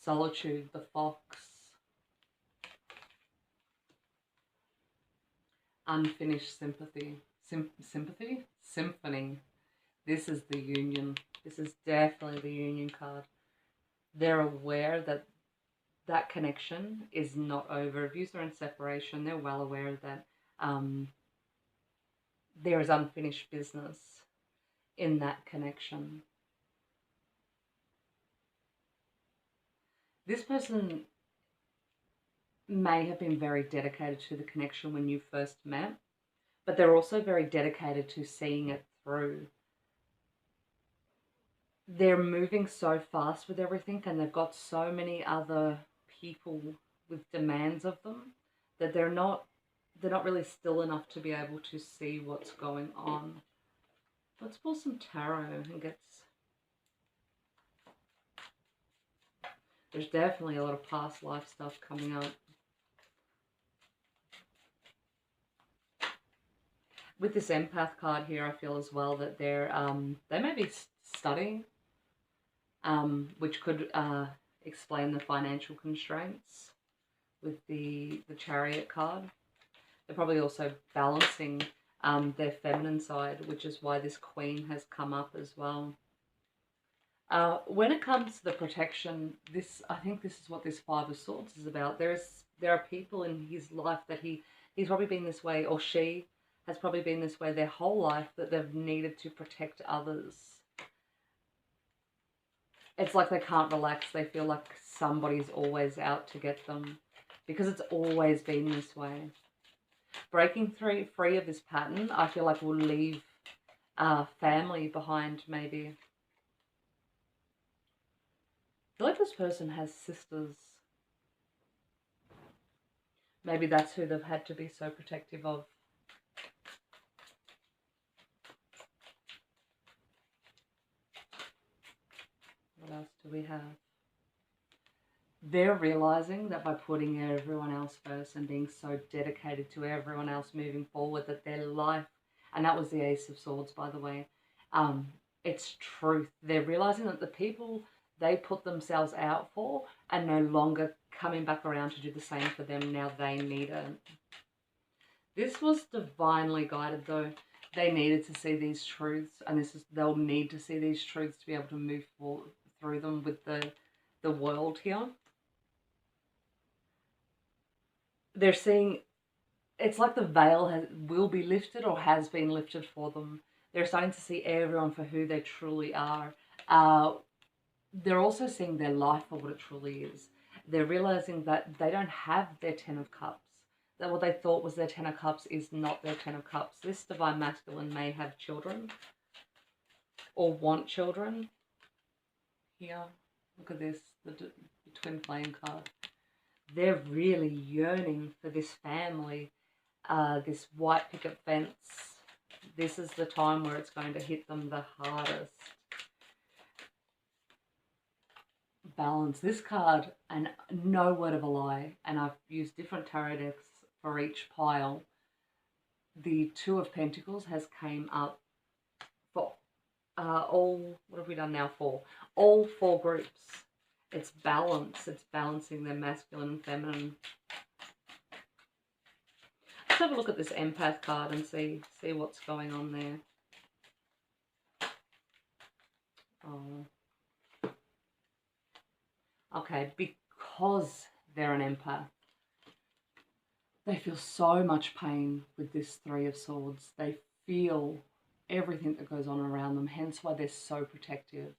Solitude, the fox. Unfinished sympathy. Sympathy? Symphony. This is the union. This is definitely the union card. They're aware that that connection is not over. If you're in separation, they're well aware that there is unfinished business in that connection. This person may have been very dedicated to the connection when you first met, but they're also very dedicated to seeing it through. They're moving so fast with everything, and they've got so many other people with demands of them that they're not really still enough to be able to see what's going on. Let's pull some tarot and get... There's definitely a lot of past life stuff coming up. With this empath card here, I feel as well that they may be studying, which could explain the financial constraints with the Chariot card. They're probably also balancing their feminine side, which is why this Queen has come up as well. When it comes to the protection, I think this is what this Five of Swords is about. There are people in his life that he's probably been this way, or she has probably been this way their whole life, that they've needed to protect others. It's like they can't relax. They feel like somebody's always out to get them because it's always been this way. Breaking free of this pattern, I feel like will leave family behind maybe. feel like this person has sisters. Maybe that's who they've had to be so protective of. What else do we have? They're realizing that by putting everyone else first and being so dedicated to everyone else moving forward, that their life, and that was the Ace of Swords, by the way, it's truth. They're realizing that the people they put themselves out for are no longer coming back around to do the same for them. Now they need it. This was divinely guided, though. They needed to see these truths, and they'll need to see these truths to be able to move forward through them with the world here. They're seeing, it's like the veil will be lifted or has been lifted for them. They're starting to see everyone for who they truly are. They're also seeing their life for what it truly is. They're realizing that they don't have their 10 of Cups. That what they thought was their 10 of Cups is not their 10 of Cups. This Divine Masculine may have children or want children. Here, look at this, the Twin Flame card. They're really yearning for this family, this white picket fence. This is the time where it's going to hit them the hardest. Balance. This card, and no word of a lie, and I've used different tarot decks for each pile. The Two of Pentacles has came up for all, what have we done now? All 4 groups. It's balance. It's balancing their masculine and feminine. Let's have a look at this Empath card and see what's going on there. Oh. Okay, because they're an empath, they feel so much pain with this Three of Swords. They feel everything that goes on around them, hence why they're so protective.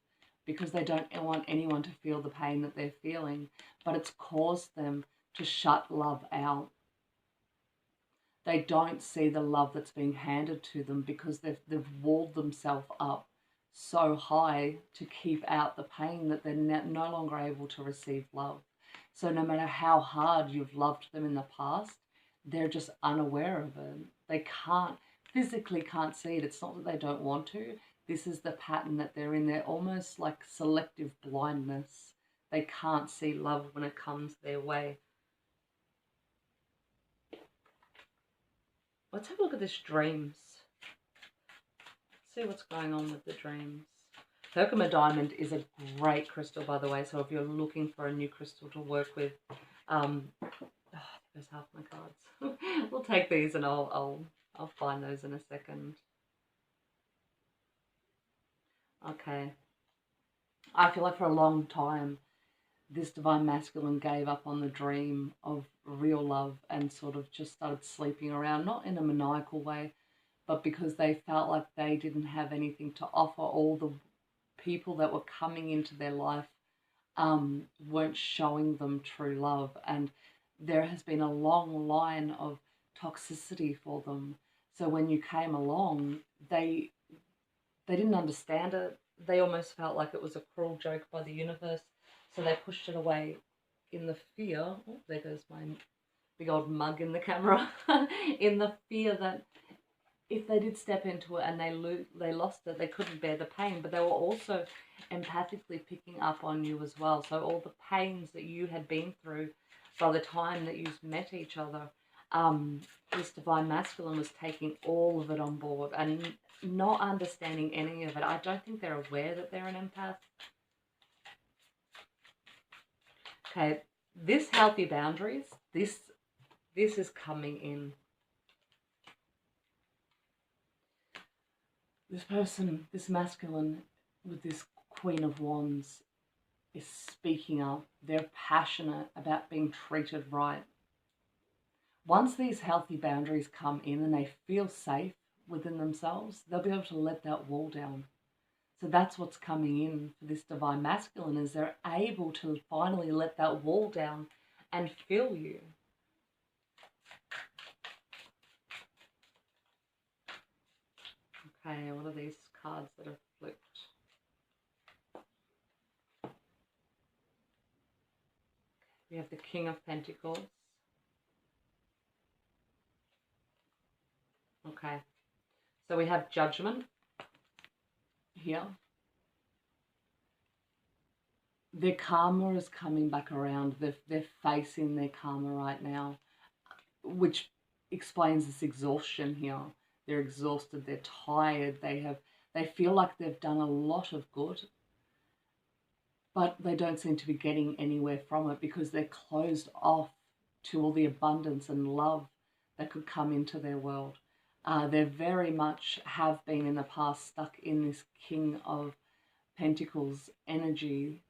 Because they don't want anyone to feel the pain that they're feeling, but it's caused them to shut love out. They don't see the love that's being handed to them because they've walled themselves up so high to keep out the pain that they're no longer able to receive love. So no matter how hard you've loved them in the past, they're just unaware of it. They physically can't see it. It's not that they don't want to. This is the pattern that they're in. They're almost like selective blindness. They can't see love when it comes their way. Let's have a look at this dreams. See what's going on with the dreams. Herkimer Diamond is a great crystal, by the way. So if you're looking for a new crystal to work with, there's half my cards. We'll take these, and I'll find those in a second. Okay. I feel like for a long time, this Divine Masculine gave up on the dream of real love and sort of just started sleeping around, not in a maniacal way, but because they felt like they didn't have anything to offer. All the people that were coming into their life weren't showing them true love, and there has been a long line of toxicity for them. So when you came along, they didn't understand it. They almost felt like it was a cruel joke by the universe. So they pushed it away in the fear. Oh, there goes my big old mug in the camera. In the fear that if they did step into it and they lost it, they couldn't bear the pain. But they were also empathically picking up on you as well. So all the pains that you had been through by the time that you met each other, this Divine Masculine was taking all of it on board and not understanding any of it. I don't think they're aware that they're an empath. Okay, this healthy boundaries, this is coming in. This person, this masculine with this Queen of Wands is speaking up. They're passionate about being treated right. Once these healthy boundaries come in and they feel safe within themselves, they'll be able to let that wall down. So that's what's coming in for this Divine Masculine, is they're able to finally let that wall down and feel you. Okay, what are these cards that are flipped? the King of Pentacles. Okay. So we have Judgment here. Their karma is coming back around. They're facing their karma right now, which explains this exhaustion here. They're exhausted, they're tired, they feel like they've done a lot of good, but they don't seem to be getting anywhere from it because they're closed off to all the abundance and love that could come into their world. They very much have been in the past stuck in this King of Pentacles energy.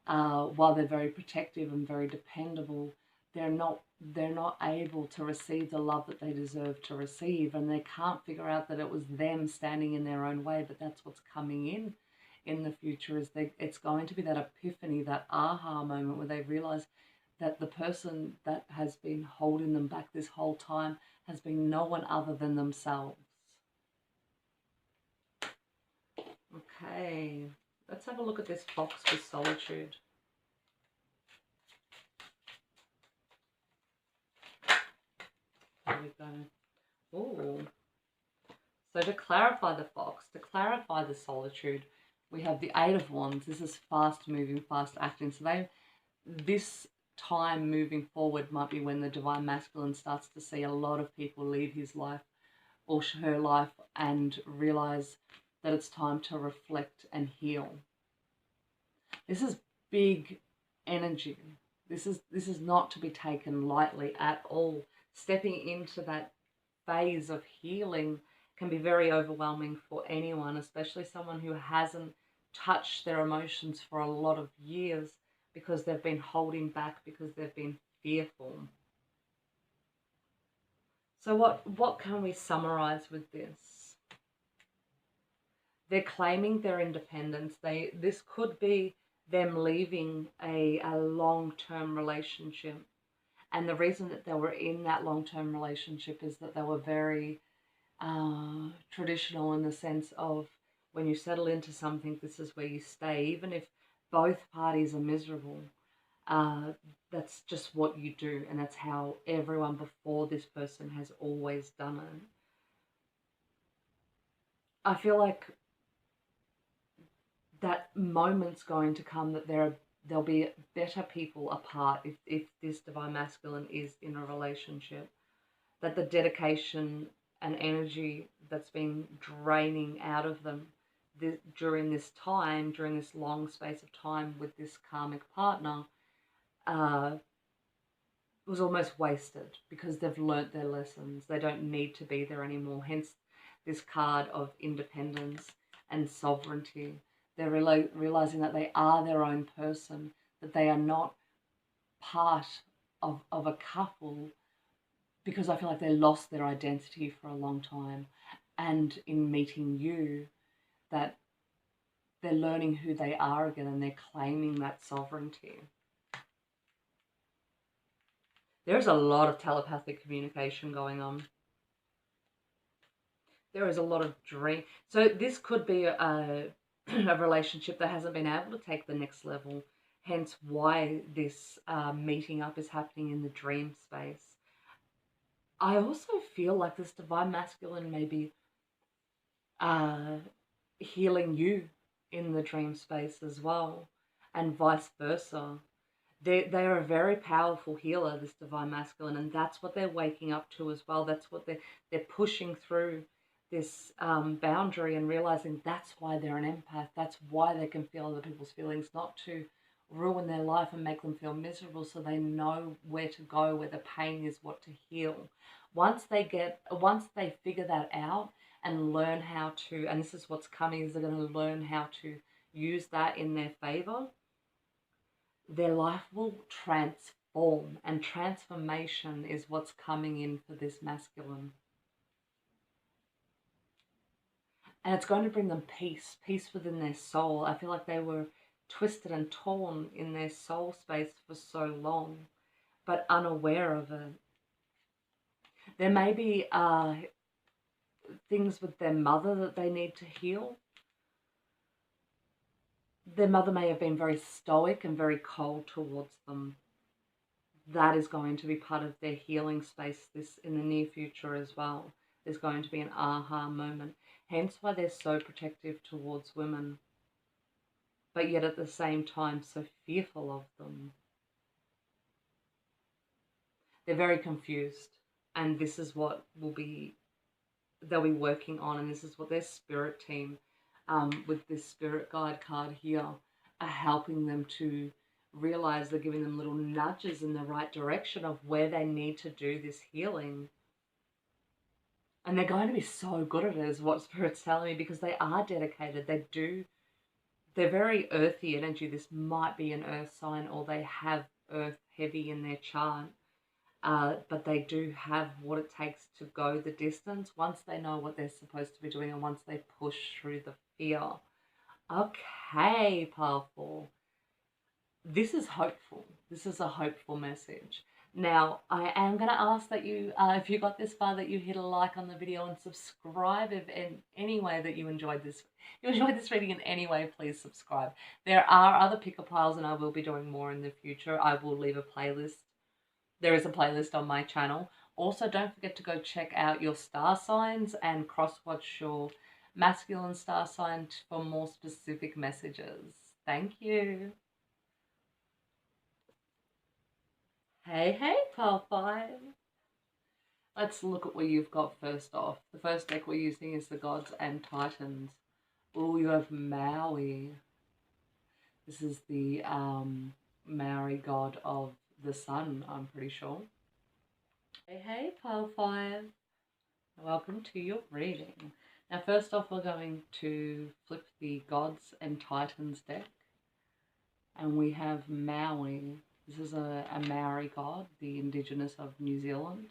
While they're very protective and very dependable, they're not able to receive the love that they deserve to receive, and they can't figure out that it was them standing in their own way. But that's what's coming in the future, is it's going to be that epiphany, that aha moment where they realize that the person that has been holding them back this whole time has been no one other than themselves. Okay, let's have a look at this fox with solitude. There we go. Ooh. So to clarify the fox, to clarify the solitude, we have the Eight of Wands. This is fast moving, fast acting. So this time moving forward might be when the Divine Masculine starts to see a lot of people leave his life or her life and realize that it's time to reflect and heal. This is big energy. This is not to be taken lightly at all. Stepping into that phase of healing can be very overwhelming for anyone, especially someone who hasn't touched their emotions for a lot of years because they've been holding back, because they've been fearful. So what can we summarize with this? They're claiming their independence. This could be them leaving a long-term relationship. And the reason that they were in that long-term relationship is that they were very traditional, in the sense of when you settle into something, this is where you stay. Even if both parties are miserable, that's just what you do. And that's how everyone before this person has always done it. I feel like that moment's going to come that there'll be better people apart if this Divine Masculine is in a relationship. That the dedication and energy that's been draining out of them during this time, during this long space of time with this karmic partner, was almost wasted because they've learnt their lessons. They don't need to be there anymore. Hence this card of independence and sovereignty. They're realizing that they are their own person, that they are not part of a couple, because I feel like they lost their identity for a long time. And in meeting you, that they're learning who they are again, and they're claiming that sovereignty. There's a lot of telepathic communication going on. There is a lot of dream. So this could be a relationship that hasn't been able to take the next level. Hence why this meeting up is happening in the dream space. I also feel like this Divine Masculine may be healing you in the dream space as well, and vice versa. They are a very powerful healer, this Divine Masculine, and that's what they're waking up to as well. That's what they're pushing through this boundary and realizing that's why they're an empath. That's why they can feel other people's feelings, not to ruin their life and make them feel miserable, so they know where to go, where the pain is, what to heal. Once they figure that out and learn how to, and this is what's coming, is they're going to learn how to use that in their favor, their life will transform, and transformation is what's coming in for this masculine. And it's going to bring them peace within their soul. I feel like they were twisted and torn in their soul space for so long, but unaware of it. There may be things with their mother that they need to heal. Their mother may have been very stoic and very cold towards them. that is going to be part of their healing space this in the near future as well. There's going to be an aha moment. Hence why they're so protective towards women, but yet at the same time so fearful of them. They're very confused, and this is what they'll be working on, and this is what their spirit team, with this spirit guide card here, are helping them to realize. They're giving them little nudges in the right direction of where they need to do this healing. And they're going to be so good at it, is what Spirit's telling me, because they are dedicated. They're very earthy energy. This might be an earth sign, or they have earth heavy in their chart. But they do have what it takes to go the distance once they know what they're supposed to be doing and once they push through the fear. Okay, powerful. This is hopeful. This is a hopeful message. Now, I am going to ask that you, if you got this far, that you hit a like on the video and subscribe if in any way that you enjoyed this. If you enjoyed this reading in any way, please subscribe. There are other picker piles, and I will be doing more in the future. I will leave a playlist. There is a playlist on my channel. Also, don't forget to go check out your star signs and cross-watch your masculine star sign for more specific messages. Thank you. Hey, Pile 5. Let's look at what you've got first off. The first deck we're using is the Gods and Titans. Oh, you have Maui. This is the Maori god of the sun, I'm pretty sure. Hey, Pile 5. Welcome to your reading. Now, first off, we're going to flip the Gods and Titans deck. And we have Maui. This is a Maori god, the indigenous of New Zealand.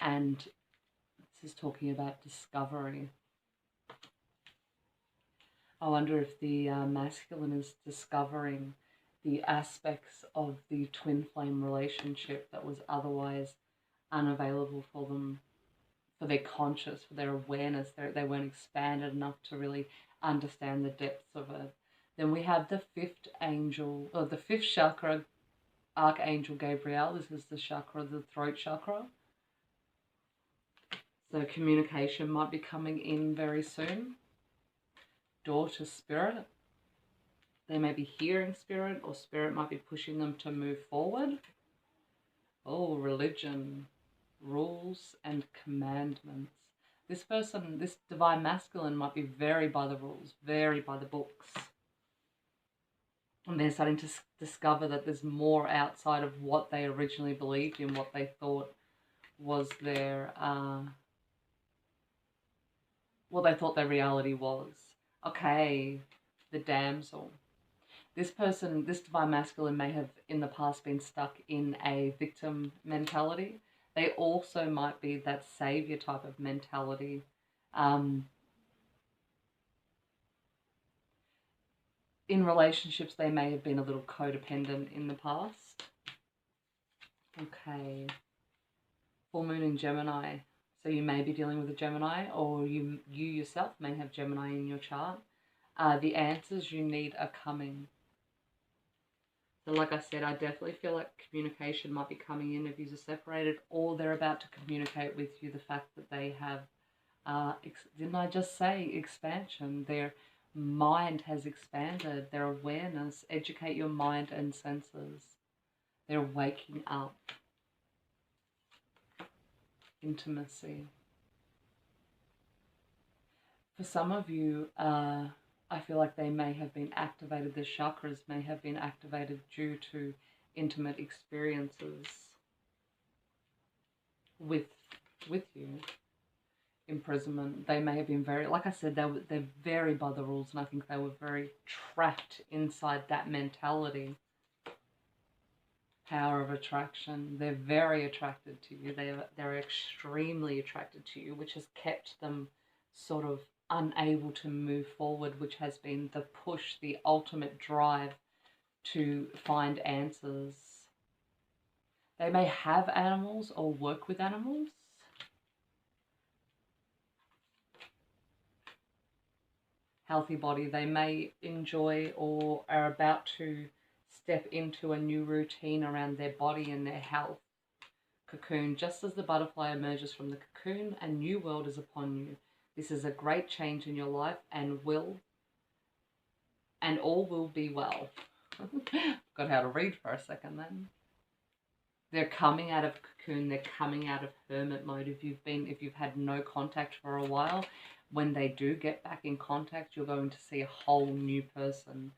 And this is talking about discovery. I wonder if the masculine is discovering the aspects of the twin flame relationship that was otherwise unavailable for them, for their conscious, for their awareness. They weren't expanded enough to really understand the depths of it. Then we have the fifth angel, or the fifth chakra, Archangel Gabriel. This is the chakra, the throat chakra. So communication might be coming in very soon. Door to spirit. They may be hearing spirit, or spirit might be pushing them to move forward. Oh, religion, rules and commandments. This person, this divine masculine, might be very by the rules, very by the books. And they're starting to discover that there's more outside of what they originally believed in, what they thought was their, what they thought their reality was. Okay, the damsel. This person, this divine masculine, may have in the past been stuck in a victim mentality. They also might be that savior type of mentality. In relationships, they may have been a little codependent in the past. Okay. Full moon in Gemini. So you may be dealing with a Gemini, or you yourself may have Gemini in your chart. The answers you need are coming. So like I said, I definitely feel like communication might be coming in if you're separated, or they're about to communicate with you the fact that they have, didn't I just say expansion? Their mind has expanded, their awareness. Educate your mind and senses. They're waking up. Intimacy. For some of you, I feel like they may have been activated, the chakras may have been activated due to intimate experiences with you. Imprisonment. They may have been very, like I said, they're very by the rules, and I think they were very trapped inside that mentality. Power of attraction. They're very attracted to you. They're extremely attracted to you, which has kept them sort of unable to move forward, which has been the push, the ultimate drive to find answers. They may have animals or work with animals. Healthy body. They may enjoy or are about to step into a new routine around their body and their health. Cocoon, just as the butterfly emerges from the cocoon, a new world is upon you. This is a great change in your life and all will be well. Got how to read for a second then. They're coming out of cocoon, they're coming out of hermit mode. If you've had no contact for a while, when they do get back in contact, you're going to see a whole new person.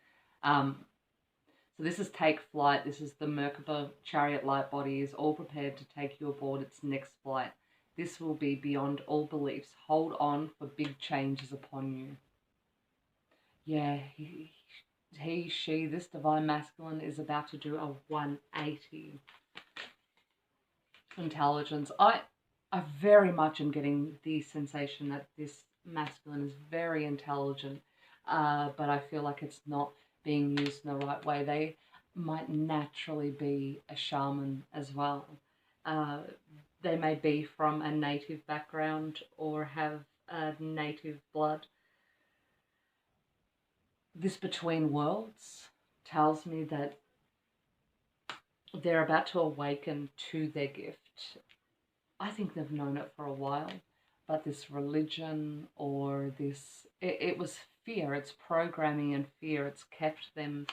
So this is Take Flight. This is the Merkaba chariot light body is all prepared to take you aboard its next flight. This will be beyond all beliefs. Hold on, for big changes upon you. Yeah, she, this divine masculine is about to do a 180. Intelligence. I very much am getting the sensation that this masculine is very intelligent, but I feel like it's not being used in the right way. They might naturally be a shaman as well. They may be from a native background or have native blood. This between worlds tells me that they're about to awaken to their gift. I think they've known it for a while, but this religion or this, it was fear, it's programming and fear, it's kept them,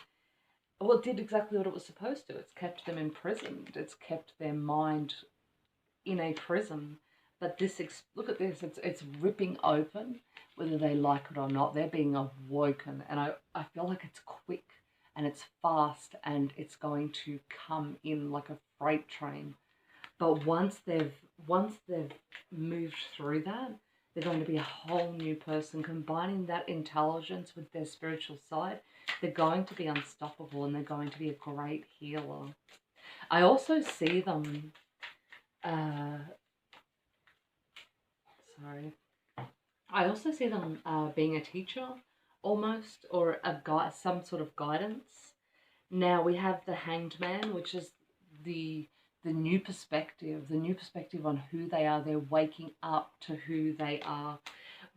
well, it did exactly what it was supposed to. It's kept them imprisoned, it's kept their mind in a prison. But this, look at this, it's ripping open, whether they like it or not. They're being awoken, and I feel like it's quick and it's fast and it's going to come in like a freight train. But once they've moved through that, they're going to be a whole new person. Combining that intelligence with their spiritual side, they're going to be unstoppable and they're going to be a great healer. I also see them, I also see them being a teacher almost, or a guide, some sort of guidance. Now we have the Hanged Man, which is the new perspective on who they are. They're waking up to who they are.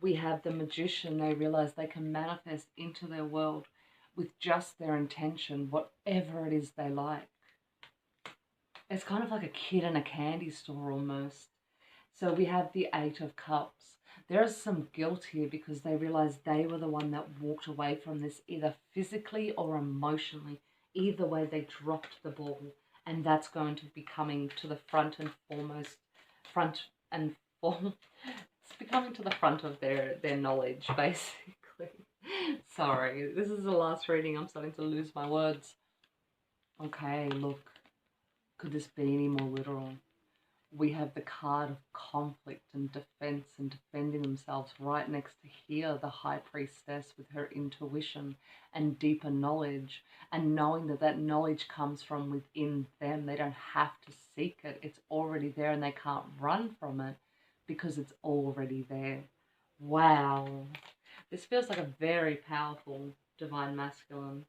We have the Magician. They realize they can manifest into their world with just their intention, whatever it is they like. It's kind of like a kid in a candy store almost. So we have the Eight of Cups. There is some guilt here because they realize they were the one that walked away from this, either physically or emotionally. Either way, they dropped the ball. And that's going to be coming to the front and foremost, it's becoming to the front of their knowledge, basically. Sorry, this is the last reading. I'm starting to lose my words. Okay, look, could this be any more literal? We have the card of conflict and defense and defending themselves right next to here, the High Priestess with her intuition and deeper knowledge, and knowing that that knowledge comes from within them. They don't have to seek it. It's already there and they can't run from it because it's already there. Wow. This feels like a very powerful divine masculine.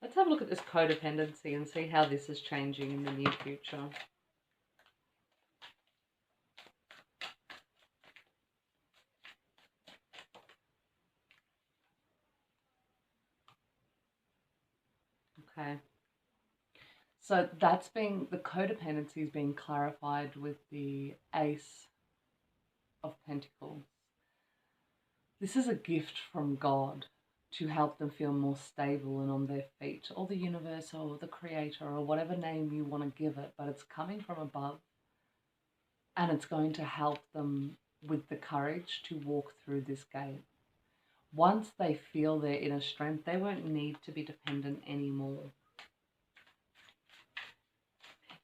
Let's have a look at this codependency and see how this is changing in the near future. Okay, so that's being, the codependency is being clarified with the Ace of Pentacles. This is a gift from God to help them feel more stable and on their feet, or the universe, or the creator, or whatever name you want to give it, but it's coming from above and it's going to help them with the courage to walk through this gate. Once they feel their inner strength, they won't need to be dependent anymore.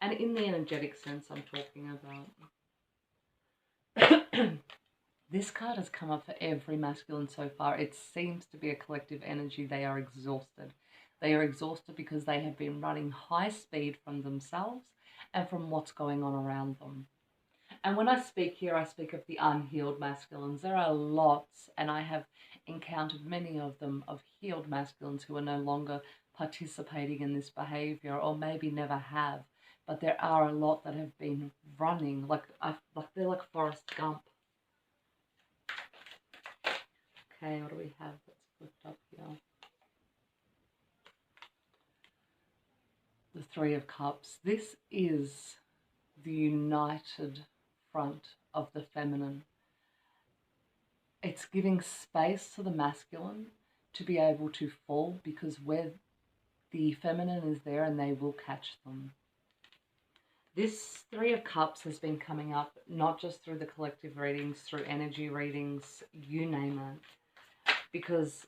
And in the energetic sense I'm talking about. This card has come up for every masculine so far. It seems to be a collective energy. They are exhausted. They are exhausted because they have been running high speed from themselves and from what's going on around them. And when I speak here, I speak of the unhealed masculines. There are lots, and I have encountered many of them, of healed masculines who are no longer participating in this behavior, or maybe never have. But there are a lot that have been running, like they're like Forrest Gump. Okay, what do we have that's flipped up here? the Three of Cups. This is the united front of the feminine. It's giving space to the masculine to be able to fall, because where the feminine is there and they will catch them. This Three of Cups has been coming up not just through the collective readings, through energy readings, you name it, because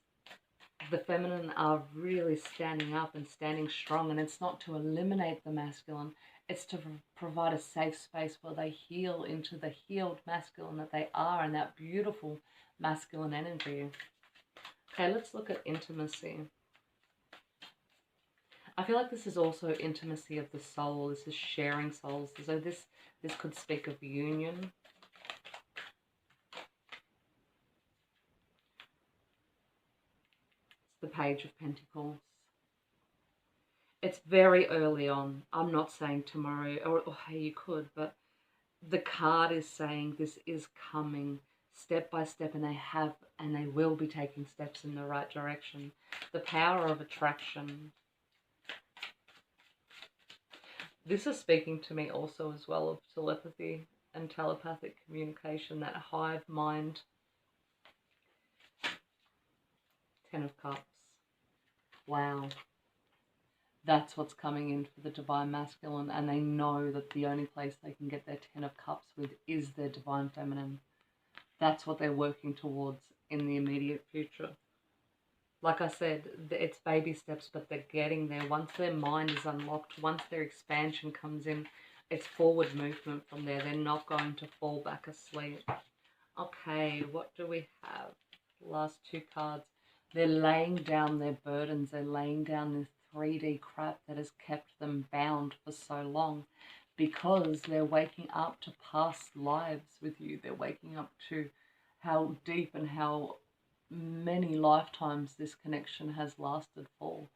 the feminine are really standing up and standing strong, and it's not to eliminate the masculine, it's to provide a safe space where they heal into the healed masculine that they are, and that beautiful masculine energy. Okay, let's look at intimacy. I feel like this is also intimacy of the soul. This is sharing souls. So this could speak of union. It's the Page of Pentacles. It's very early on. I'm not saying tomorrow, or hey, you could, but the card is saying this is coming step by step, and they will be taking steps in the right direction. The power of attraction. This is speaking to me also as well of telepathy and telepathic communication, that hive mind. Ten of Cups. Wow. That's what's coming in for the Divine Masculine, and they know that the only place they can get their Ten of Cups with is their Divine Feminine. That's what they're working towards in the immediate future. Like I said, it's baby steps, but they're getting there. Once their mind is unlocked, once their expansion comes in, it's forward movement from there. They're not going to fall back asleep. Okay, what do we have? Last two cards. They're laying down their burdens. They're laying down this 3D crap that has kept them bound for so long, because they're waking up to past lives with you. They're waking up to how deep and how many lifetimes this connection has lasted for,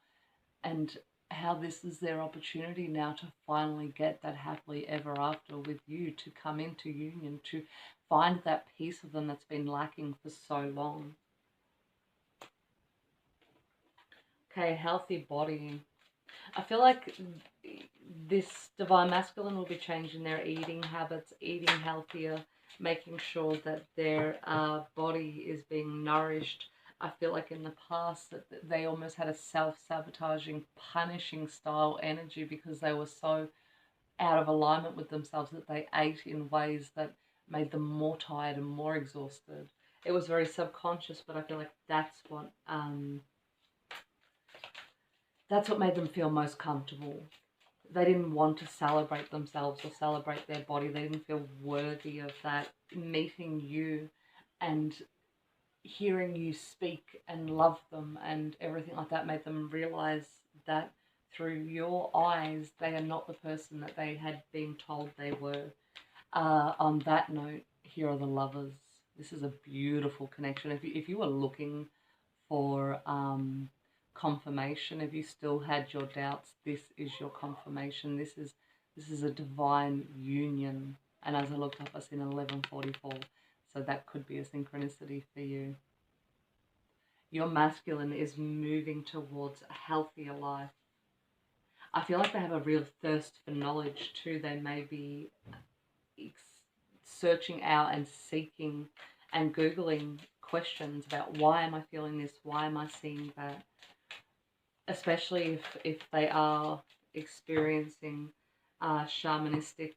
and how this is their opportunity now to finally get that happily ever after with you, to come into union, to find that piece of them that's been lacking for so long. Okay, healthy body. I feel like this Divine Masculine will be changing their eating habits, eating healthier, making sure that their body is being nourished. I feel like in the past that they almost had a self-sabotaging, punishing style energy, because they were so out of alignment with themselves that they ate in ways that made them more tired and more exhausted. It was very subconscious, but I feel like that's what made them feel most comfortable. They didn't want to celebrate themselves or celebrate their body. They didn't feel worthy of that. Meeting you and hearing you speak and love them and everything like that made them realize that through your eyes, they are not the person that they had been told they were. On that note, here are the Lovers. This is a beautiful connection. If you were looking for confirmation, if you still had your doubts, this is your confirmation. This is a divine union, and as I looked up, I seen 1144, so that could be a synchronicity for you. Your masculine is moving towards a healthier life. I feel like they have a real thirst for knowledge too. They may be searching out and seeking and Googling questions about, why am I feeling this? Why am I seeing that? Especially if they are experiencing shamanistic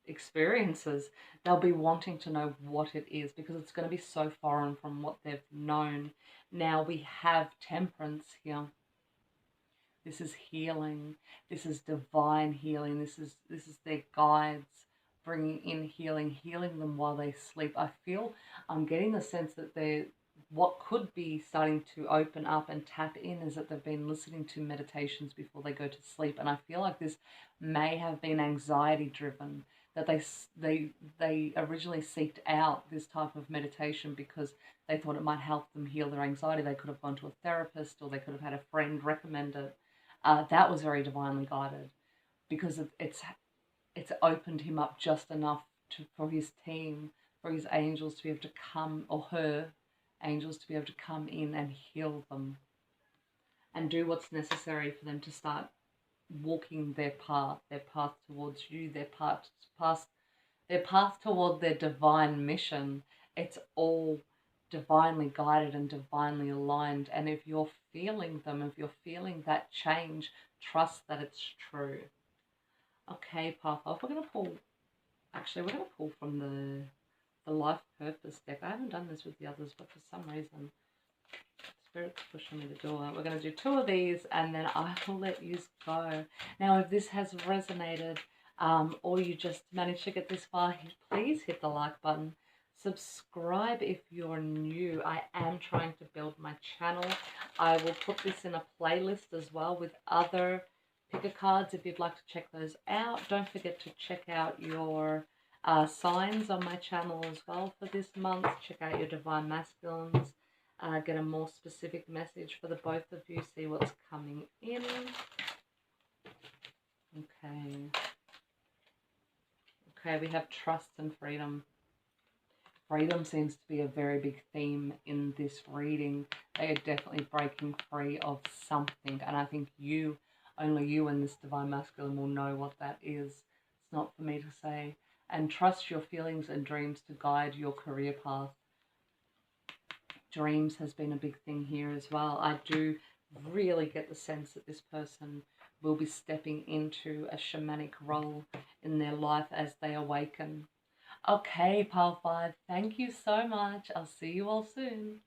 experiences, they'll be wanting to know what it is, because it's going to be so foreign from what they've known. Now we have Temperance here. This is healing. This is divine healing. This is their guides bringing in healing them while they sleep. I'm getting the sense that what could be starting to open up and tap in is that they've been listening to meditations before they go to sleep, and I feel like this may have been anxiety driven, that they originally seeked out this type of meditation because they thought it might help them heal their anxiety. They could have gone to a therapist, or they could have had a friend recommend it. That was very divinely guided, because it's opened him up just enough for his team, for his angels to be able to come, or her angels to be able to come in and heal them and do what's necessary for them to start walking their path towards you, their path toward their divine mission. It's all divinely guided and divinely aligned. And if you're feeling them, if you're feeling that change, trust that it's true. Okay, Path 5. We're going to pull from the Life Purpose deck. I haven't done this with the others, but for some reason, Spirit's pushing me to do it. We're going to do 2 of these, and then I will let you go. Now, if this has resonated, or you just managed to get this far, please hit the like button. Subscribe if you're new. I am trying to build my channel. I will put this in a playlist as well with other picker cards if you'd like to check those out. Don't forget to check out your signs on my channel as well for this month. Check out your Divine Masculines. Get a more specific message for the both of you. See what's coming in. Okay, we have trust and freedom. Freedom seems to be a very big theme in this reading. They are definitely breaking free of something. And I think only you and this Divine Masculine will know what that is. It's not for me to say. And trust your feelings and dreams to guide your career path. Dreams has been a big thing here as well. I do really get the sense that this person will be stepping into a shamanic role in their life as they awaken. Okay, Pile 5, thank you so much. I'll see you all soon.